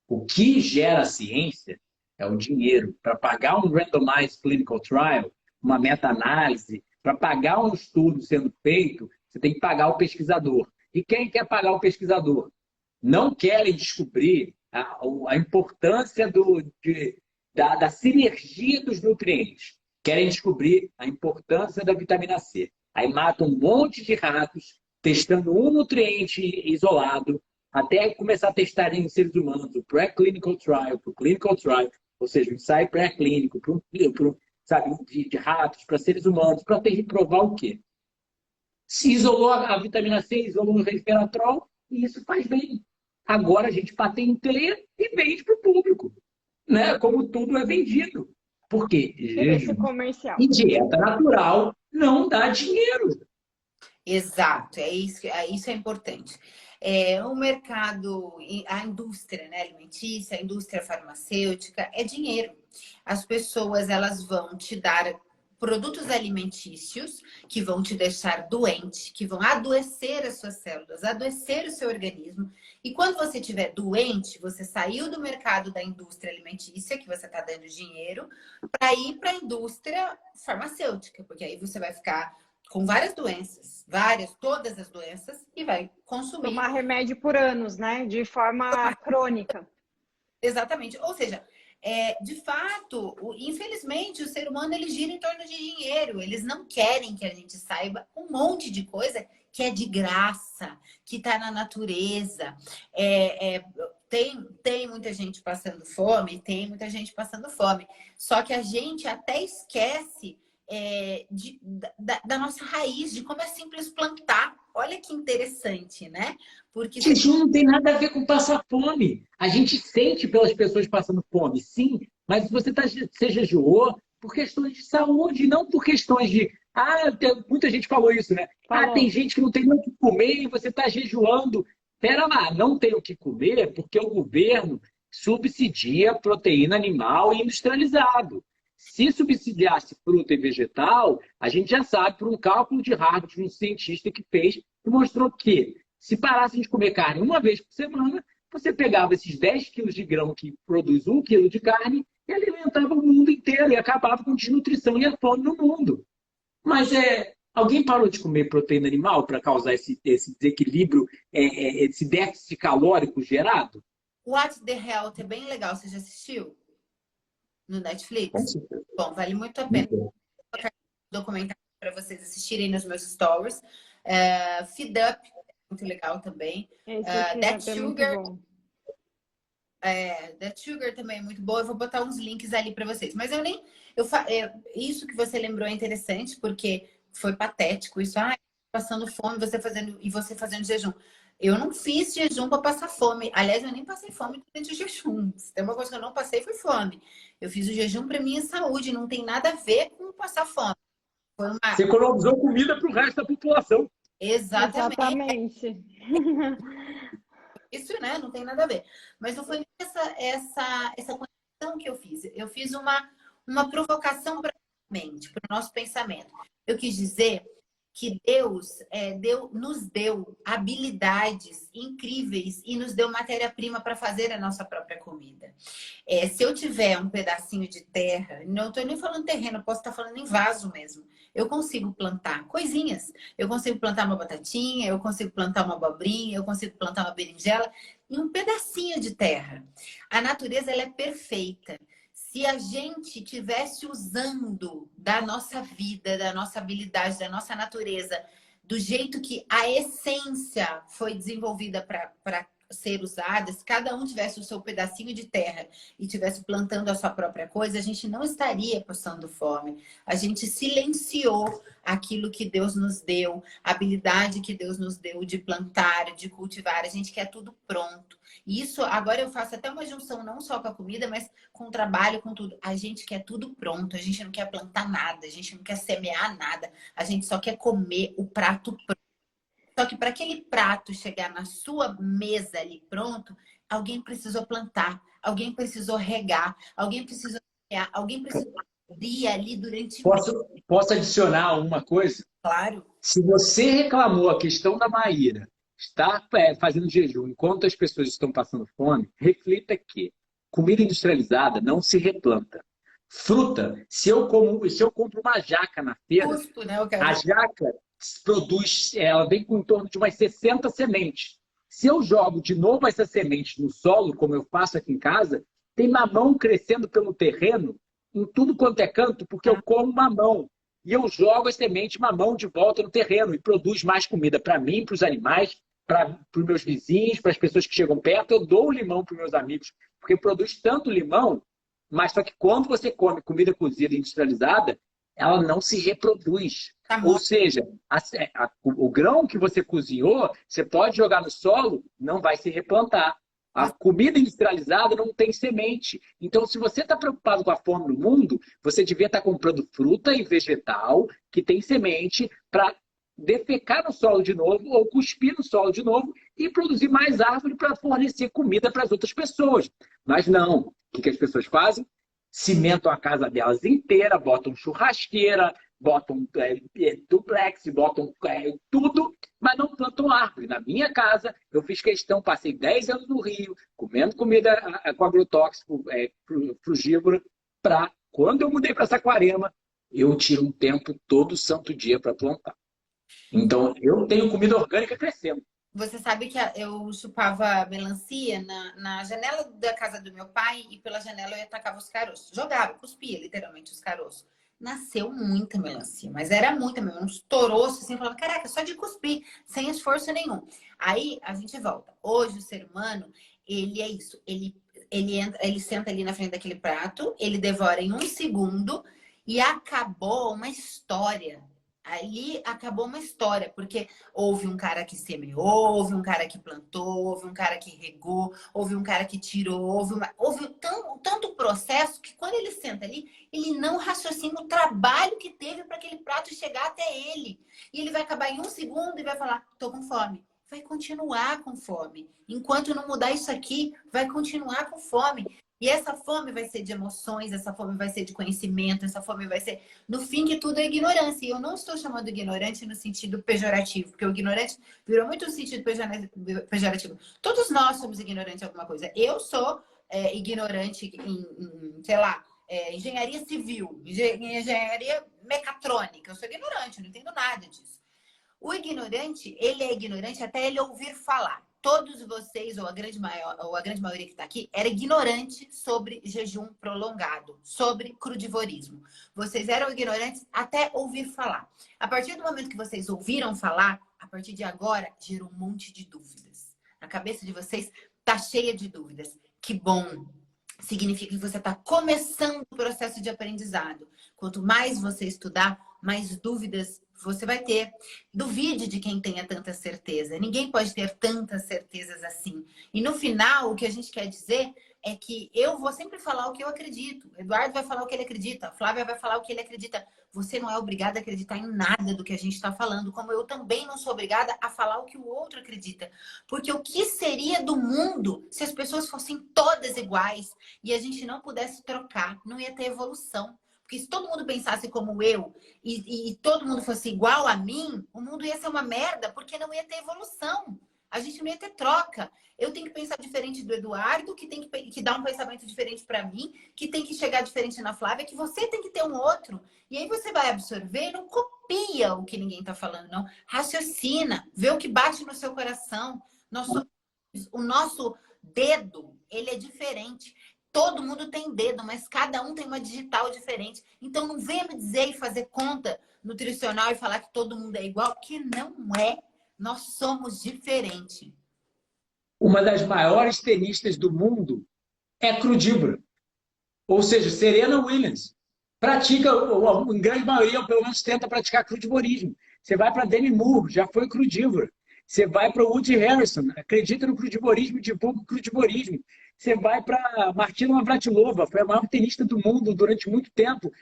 o que gera ciência é o dinheiro. Para pagar um randomized clinical trial, uma meta-análise, para pagar um estudo sendo feito, você tem que pagar o pesquisador. E quem quer pagar o pesquisador? Não querem descobrir a importância da sinergia dos nutrientes. Querem descobrir a importância da vitamina C. Aí matam um monte de ratos, testando um nutriente isolado, até começar a testar em seres humanos, o pré-clinical trial, para o clinical trial, ou seja, o ensaio pré-clínico, sabe, de ratos, para seres humanos, para ter que provar o quê? Se isolou a vitamina C, isolou o resveratrol, e isso faz bem. Agora a gente patenteia e vende para o público, né? Como tudo é vendido. Por quê? Esse comercial. E dieta natural não dá dinheiro. Exato, isso é importante. O mercado, a indústria, né, alimentícia, a indústria farmacêutica, é dinheiro. As pessoas, elas vão te dar produtos alimentícios que vão te deixar doente, que vão adoecer as suas células, adoecer o seu organismo. E quando você estiver doente, você saiu do mercado da indústria alimentícia, que você está dando dinheiro, para ir para a indústria farmacêutica, porque aí você vai ficar com várias doenças, todas as doenças, e vai consumir. Tomar remédio por anos, né? De forma crônica. Exatamente. Ou seja, de fato, infelizmente, o ser humano ele gira em torno de dinheiro. Eles não querem que a gente saiba um monte de coisa que é de graça, que está na natureza. Tem muita gente passando fome, Só que a gente até esquece da nossa raiz, de como é simples plantar. Olha que interessante, né? Porque jejum não tem nada a ver com passar fome. A gente sente pelas pessoas passando fome, sim, mas você jejuou por questões de saúde, não por questões de... muita gente falou isso, né? Tem gente que não tem o que comer e você está jejuando. Pera lá, não tem o que comer porque o governo subsidia proteína animal e industrializado. Se subsidiasse fruta e vegetal, a gente já sabe, por um cálculo de Harvard, de um cientista que fez, que mostrou que se parassem de comer carne uma vez por semana, você pegava esses 10 quilos de grão que produz 1 quilo de carne e alimentava o mundo inteiro e acabava com desnutrição e a fome no mundo. Mas alguém parou de comer proteína animal para causar esse desequilíbrio, esse déficit calórico gerado? What the Health é bem legal. Você já assistiu? No Netflix? Bom, vale muito a pena. Vou colocar um documentário para vocês assistirem nos meus stories. Feed Up, muito legal também. That Sugar também é muito boa. Eu vou botar uns links ali para vocês. Mas isso que você lembrou é interessante, porque foi patético. Isso, passando fome, você fazendo jejum. Eu não fiz jejum para passar fome. Aliás, eu nem passei fome durante o jejum. Se tem uma coisa que eu não passei, foi fome. Eu fiz o jejum para minha saúde. Não tem nada a ver com passar fome. Você economizou comida para o resto da população. Exatamente. Isso, né? Não tem nada a ver. Mas não foi essa conexão que eu fiz. Eu fiz uma provocação para a mente, para o nosso pensamento. Eu quis dizer que Deus nos deu habilidades incríveis e nos deu matéria-prima para fazer a nossa própria comida. Se eu tiver um pedacinho de terra, não estou nem falando terreno, posso estar falando em vaso mesmo, eu consigo plantar coisinhas. Eu consigo plantar uma batatinha, eu consigo plantar uma abobrinha, eu consigo plantar uma berinjela em um pedacinho de terra. A natureza ela é perfeita. Se a gente tivesse usando da nossa vida, da nossa habilidade, da nossa natureza, do jeito que a essência foi desenvolvida para ser usada, se cada um tivesse o seu pedacinho de terra e tivesse plantando a sua própria coisa, a gente não estaria passando fome. A gente silenciou aquilo que Deus nos deu, a habilidade que Deus nos deu de plantar, de cultivar. A gente quer tudo pronto. E isso, agora eu faço até uma junção não só com a comida, mas com o trabalho, com tudo. A gente quer tudo pronto, a gente não quer plantar nada, a gente não quer semear nada, a gente só quer comer o prato pronto. Só que para aquele prato chegar na sua mesa ali pronto, alguém precisou plantar, alguém precisou regar, alguém precisou semear, alguém precisou abrir ali durante... Posso adicionar uma coisa? Claro. Se você reclamou a questão da Maíra estar fazendo jejum enquanto as pessoas estão passando fome, reflita que comida industrializada não se replanta. Fruta, se eu compro uma jaca na feira, Custo, né? Eu a quero. jaca produz, ela vem com em torno de umas 60 sementes. Se eu jogo de novo essas sementes no solo, como eu faço aqui em casa, tem mamão crescendo pelo terreno em tudo quanto é canto, porque eu como mamão. E eu jogo as sementes mamão de volta no terreno e produz mais comida para mim, para os animais, para os meus vizinhos, para as pessoas que chegam perto. Eu dou o limão para os meus amigos, porque produz tanto limão, mas só que quando você come comida cozida industrializada, ela não se reproduz. Tá Ou morto. seja, o grão que você cozinhou, você pode jogar no solo, não vai se replantar. A comida industrializada não tem semente. Então, se você está preocupado com a fome no mundo, você devia estar comprando fruta e vegetal que tem semente para defecar no solo de novo ou cuspir no solo de novo e produzir mais árvore para fornecer comida para as outras pessoas. Mas não. O que as pessoas fazem? Cimentam a casa delas inteira, botam churrasqueira, botam duplex, botam tudo, mas não plantam árvore. Na minha casa, eu fiz questão, passei 10 anos no Rio, comendo comida com agrotóxico, frugívora, para, quando eu mudei para Saquarema, eu tiro um tempo todo santo dia para plantar. Então, eu tenho comida orgânica crescendo. Você sabe que eu chupava melancia na janela da casa do meu pai e pela janela eu atacava os caroços. Jogava, cuspia literalmente os caroços. Nasceu muita melancia, mas era muita mesmo, uns toroços assim, eu falava, caraca, só de cuspir, sem esforço nenhum. Aí a gente volta. Hoje o ser humano, ele é isso, ele senta ali na frente daquele prato, ele devora em um segundo e acabou uma história. Ali acabou uma história, porque houve um cara que semeou, houve um cara que plantou, houve um cara que regou, houve um cara que tirou, houve tanto processo que quando ele senta ali, ele não raciocina o trabalho que teve para aquele prato chegar até ele. E ele vai acabar em um segundo e vai falar, tô com fome. Vai continuar com fome. Enquanto não mudar isso aqui, vai continuar com fome. E essa fome vai ser de emoções, essa fome vai ser de conhecimento, essa fome vai ser... No fim, que tudo é ignorância. E eu não estou chamando ignorante no sentido pejorativo, porque o ignorante virou muito no sentido pejorativo. Todos nós somos ignorantes em alguma coisa. Eu sou ignorante em sei lá, engenharia civil, engenharia mecatrônica. Eu sou ignorante, eu não entendo nada disso. O ignorante, ele é ignorante até ele ouvir falar. Todos vocês, ou a grande maioria que está aqui, era ignorante sobre jejum prolongado, sobre crudivorismo. Vocês eram ignorantes até ouvir falar. A partir do momento que vocês ouviram falar, a partir de agora, gerou um monte de dúvidas. A cabeça de vocês está cheia de dúvidas. Que bom! Significa que você está começando o processo de aprendizado. Quanto mais você estudar, mais dúvidas você vai ter. Duvide de quem tenha tanta certeza. Ninguém pode ter tantas certezas assim. E no final, o que a gente quer dizer é que eu vou sempre falar o que eu acredito. O Eduardo vai falar o que ele acredita. A Flávia vai falar o que ele acredita. Você não é obrigada a acreditar em nada do que a gente está falando. Como eu também não sou obrigada a falar o que o outro acredita. Porque o que seria do mundo se as pessoas fossem todas iguais e a gente não pudesse trocar? Não ia ter evolução. Porque se todo mundo pensasse como eu e todo mundo fosse igual a mim, o mundo ia ser uma merda, porque não ia ter evolução. A gente não ia ter troca. Eu tenho que pensar diferente do Eduardo, que tem que dar um pensamento diferente para mim, que tem que chegar diferente na Flávia, que você tem que ter um outro. E aí você vai absorver, não copia o que ninguém está falando, não. Raciocina, vê o que bate no seu coração. O nosso dedo, ele é diferente. Todo mundo tem dedo, mas cada um tem uma digital diferente. Então não venha me dizer e fazer conta nutricional e falar que todo mundo é igual, que não é. Nós somos diferentes. Uma das maiores tenistas do mundo é crudívora. Ou seja, Serena Williams. Pratica, em grande maioria, ou pelo menos tenta praticar crudivorismo. Você vai para Demi Moore, já foi crudívora. Você vai para o Woody Harrison, acredita no crudivorismo, divulga o crudivorismo. Você vai para Martina Navratilova, foi a maior tenista do mundo durante muito tempo.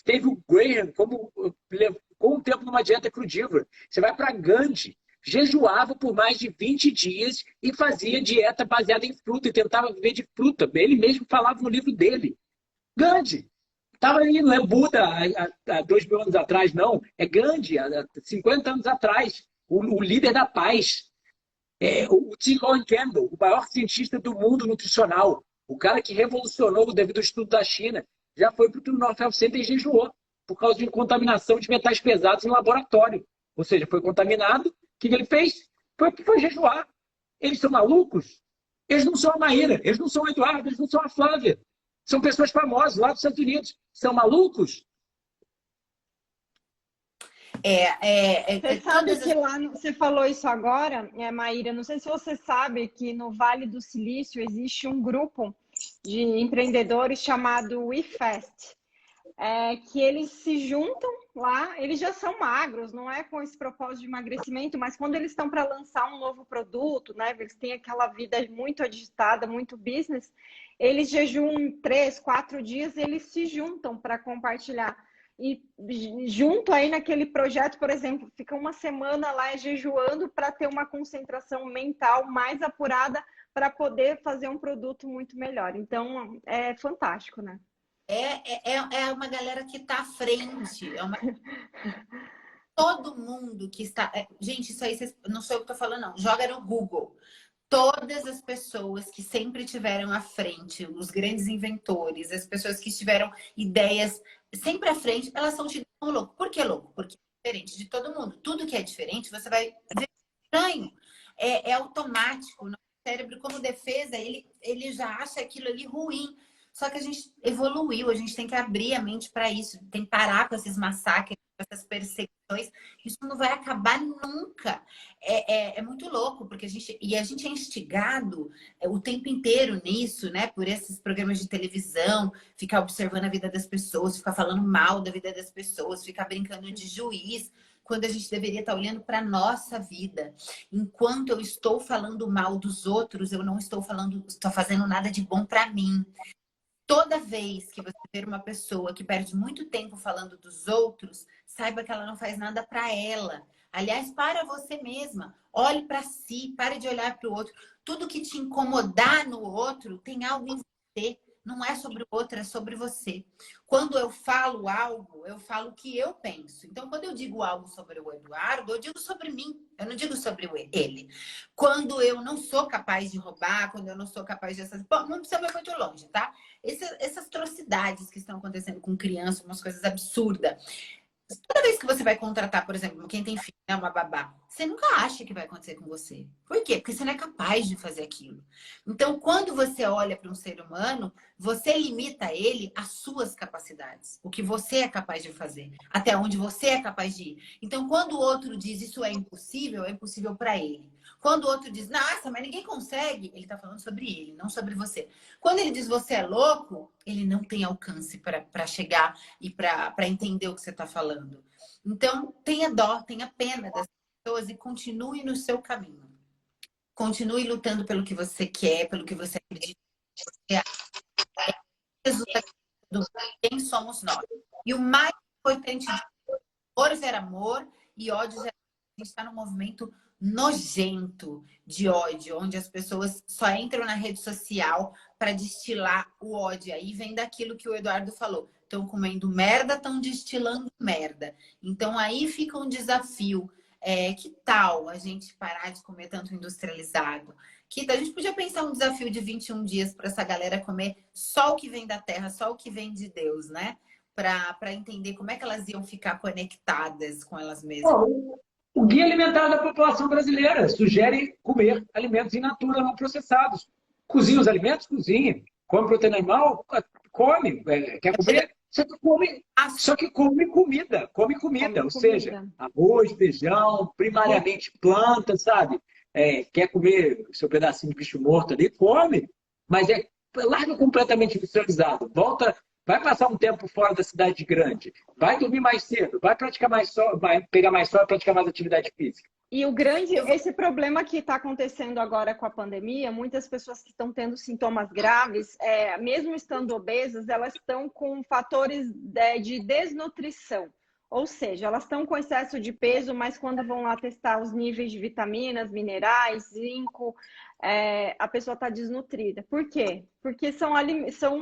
Teve o Graham com um tempo numa dieta crudívora. Você vai para Gandhi, jejuava por mais de 20 dias e fazia dieta baseada em fruta e tentava viver de fruta. Ele mesmo falava no livro dele. Gandhi. Estava aí, não é Buda há 2.000 anos atrás, não. É Gandhi, há 50 anos atrás. O líder da paz. O T. Colin Campbell, o maior cientista do mundo nutricional. O cara que revolucionou devido ao estudo da China. Já foi para o North Health Center e jejuou por causa de contaminação de metais pesados em laboratório. Ou seja, foi contaminado. O que ele fez? Foi jejuar. Eles são malucos? Eles não são a Maíra, eles não são o Eduardo, eles não são a Flávia. São pessoas famosas lá dos Estados Unidos. São malucos? Você sabe que lá, você falou isso agora, Maíra, não sei se você sabe que no Vale do Silício existe um grupo de empreendedores chamado WeFast, que eles se juntam lá, eles já são magros, não é com esse propósito de emagrecimento, mas quando eles estão para lançar um novo produto, né, eles têm aquela vida muito agitada, muito business, eles jejuam 3, 4 dias, eles se juntam para compartilhar. E junto aí naquele projeto, por exemplo, fica uma semana lá jejuando para ter uma concentração mental mais apurada para poder fazer um produto muito melhor. Então, é fantástico, né? É uma galera que está à frente. Todo mundo que está... Gente, isso aí não sou eu que estou falando, não. Joga no Google. Todas as pessoas que sempre tiveram à frente, os grandes inventores, as pessoas que tiveram ideias sempre à frente, elas são tidas como louco. Por que louco? Porque é diferente de todo mundo. Tudo que é diferente, você vai ver estranho. É automático. O cérebro, como defesa, ele já acha aquilo ali ruim. Só que a gente evoluiu, a gente tem que abrir a mente para isso, tem que parar com esses massacres, com essas perseguições. Isso não vai acabar nunca. É muito louco, porque a gente é instigado o tempo inteiro nisso, né? Por esses programas de televisão, ficar observando a vida das pessoas, ficar falando mal da vida das pessoas, ficar brincando de juiz, quando a gente deveria estar olhando para a nossa vida. Enquanto eu estou falando mal dos outros, eu não estou fazendo nada de bom para mim. Toda vez que você ver uma pessoa que perde muito tempo falando dos outros, saiba que ela não faz nada para ela. Aliás, para você mesma. Olhe para si, pare de olhar para o outro. Tudo que te incomodar no outro tem algo em você. Não é sobre o outro, é sobre você. Quando eu falo algo, eu falo o que eu penso. Então, quando eu digo algo sobre o Eduardo, eu digo sobre mim. Eu não digo sobre ele. Quando eu não sou capaz de roubar, quando eu não sou capaz de... Bom, não precisa ir muito longe, tá? Essas atrocidades que estão acontecendo com crianças, umas coisas absurdas. Toda vez que você vai contratar, por exemplo, quem tem filho, né, uma babá, você nunca acha que vai acontecer com você. Por quê? Porque você não é capaz de fazer aquilo. Então, quando você olha para um ser humano, você limita ele às suas capacidades. O que você é capaz de fazer. Até onde você é capaz de ir. Então, quando o outro diz isso é impossível para ele. Quando o outro diz, nossa, mas ninguém consegue, ele está falando sobre ele, não sobre você. Quando ele diz você é louco, ele não tem alcance para chegar e para entender o que você está falando. Então, tenha dó, tenha pena das pessoas e continue no seu caminho. Continue lutando pelo que você quer, pelo que você acredita. Resultado do quem somos nós. E o mais importante de amor gera amor e ódio gera... A gente está num movimento nojento de ódio, onde as pessoas só entram na rede social para destilar o ódio. Aí vem daquilo que o Eduardo falou. Estão comendo merda, estão destilando merda. Então aí fica um desafio. Que tal a gente parar de comer tanto industrializado? A gente podia pensar um desafio de 21 dias para essa galera comer só o que vem da terra, só o que vem de Deus, né? Para entender como é que elas iam ficar conectadas com elas mesmas. O Guia Alimentar da População Brasileira sugere comer alimentos in natura não processados. Cozinha os alimentos? Cozinha. Come proteína animal? Come. Quer comer? Só que come comida. Come comida. Ou seja, arroz, feijão, primariamente planta, sabe? Quer comer seu pedacinho de bicho morto ali? Come. Mas larga completamente industrializado. Volta... Vai passar um tempo fora da cidade grande, vai dormir mais cedo, vai praticar mais sol, vai pegar mais sol e praticar mais atividade física. E esse problema que está acontecendo agora com a pandemia, muitas pessoas que estão tendo sintomas graves, mesmo estando obesas, elas estão com fatores de desnutrição. Ou seja, elas estão com excesso de peso, mas quando vão lá testar os níveis de vitaminas, minerais, zinco, a pessoa está desnutrida. Por quê? Porque são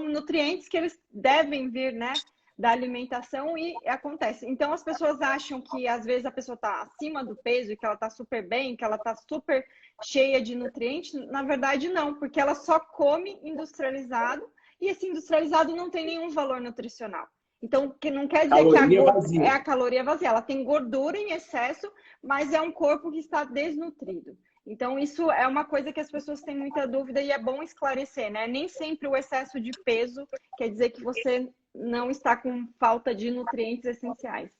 nutrientes que eles devem vir, né, da alimentação e acontece. Então, as pessoas acham que, às vezes, a pessoa está acima do peso e que ela está super bem, que ela está super cheia de nutrientes. Na verdade, não, porque ela só come industrializado e esse industrializado não tem nenhum valor nutricional. Então, que não quer dizer que é a caloria vazia. Ela tem gordura em excesso, mas é um corpo que está desnutrido. Então, isso é uma coisa que as pessoas têm muita dúvida e é bom esclarecer, né? Nem sempre o excesso de peso quer dizer que você não está com falta de nutrientes essenciais.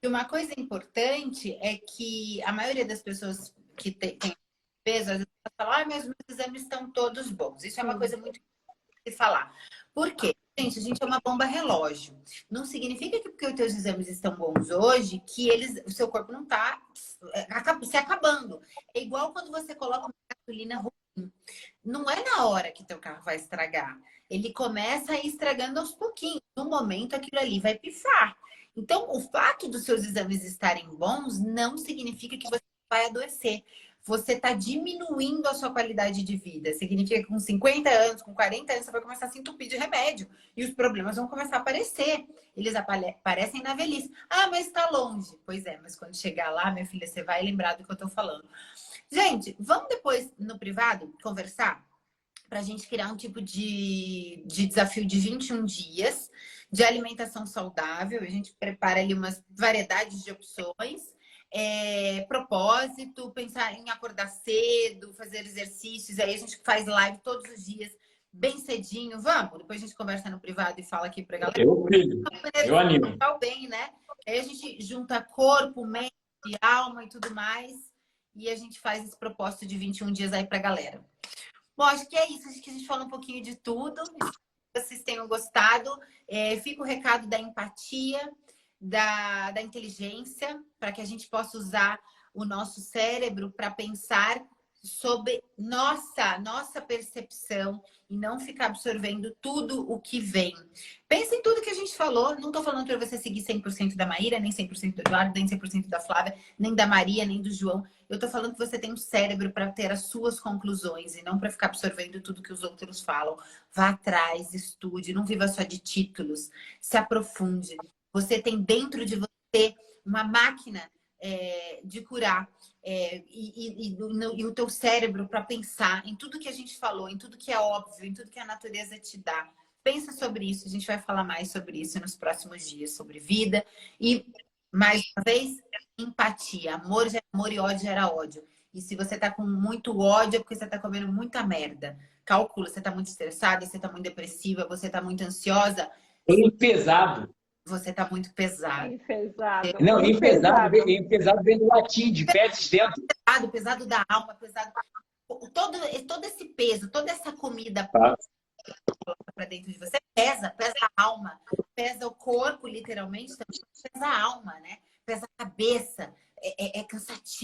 E uma coisa importante é que a maioria das pessoas que tem peso, às vezes fala, mas meus exames estão todos bons. Isso é uma coisa muito importante de falar. Por quê? Gente, a gente é uma bomba relógio. Não significa que porque os teus exames estão bons hoje, que o seu corpo não está se acabando. É igual quando você coloca uma gasolina ruim. Não é na hora que teu carro vai estragar. Ele começa a ir estragando aos pouquinhos. No momento, aquilo ali vai pifar. Então, o fato dos seus exames estarem bons não significa que você vai adoecer. Você está diminuindo a sua qualidade de vida. Significa que com 50 anos, com 40 anos, você vai começar a se entupir de remédio. E os problemas vão começar a aparecer. Eles aparecem na velhice. Ah, mas está longe. Pois é, mas quando chegar lá, minha filha, você vai lembrar do que eu estou falando. Gente, vamos depois, no privado, conversar? Para a gente criar um tipo de desafio de 21 dias de alimentação saudável. A gente prepara ali umas variedades de opções. Propósito, pensar em acordar cedo, fazer exercícios. Aí a gente faz live todos os dias, bem cedinho. Vamos? Depois a gente conversa no privado e fala aqui pra galera. Eu animo. Bem, né? Aí a gente junta corpo, mente, alma e tudo mais. E a gente faz esse propósito de 21 dias aí pra galera. Bom, acho que é isso. Acho que a gente falou um pouquinho de tudo. Espero que vocês tenham gostado. Fica o recado da empatia, da inteligência, para que a gente possa usar o nosso cérebro para pensar sobre nossa percepção e não ficar absorvendo tudo o que vem. Pensa em tudo que a gente falou. Não estou falando para você seguir 100% da Maíra, nem 100% do Eduardo, nem 100% da Flávia, nem da Maria, nem do João. Eu estou falando que você tem um cérebro para ter as suas conclusões e não para ficar absorvendo tudo que os outros falam. Vá atrás, estude, não viva só de títulos. Se aprofunde. Você tem dentro de você uma máquina de curar e o teu cérebro para pensar em tudo que a gente falou, em tudo que é óbvio, em tudo que a natureza te dá. Pensa sobre isso, a gente vai falar mais sobre isso nos próximos dias, sobre vida. E, mais uma vez, empatia. Amor gera amor e ódio gera ódio. E se você tá com muito ódio, é porque você tá comendo muita merda. Calcula, você tá muito estressada, você tá muito depressiva, você tá muito ansiosa. Pesado. Você tá muito pesado. Pesado. Não, pesado vem do latim, de fezes dentro. Pesado da alma, pesado. Todo esse peso, toda essa comida para dentro de você pesa a alma, pesa o corpo, literalmente, pesa a alma, né? Pesa a cabeça, é cansativo.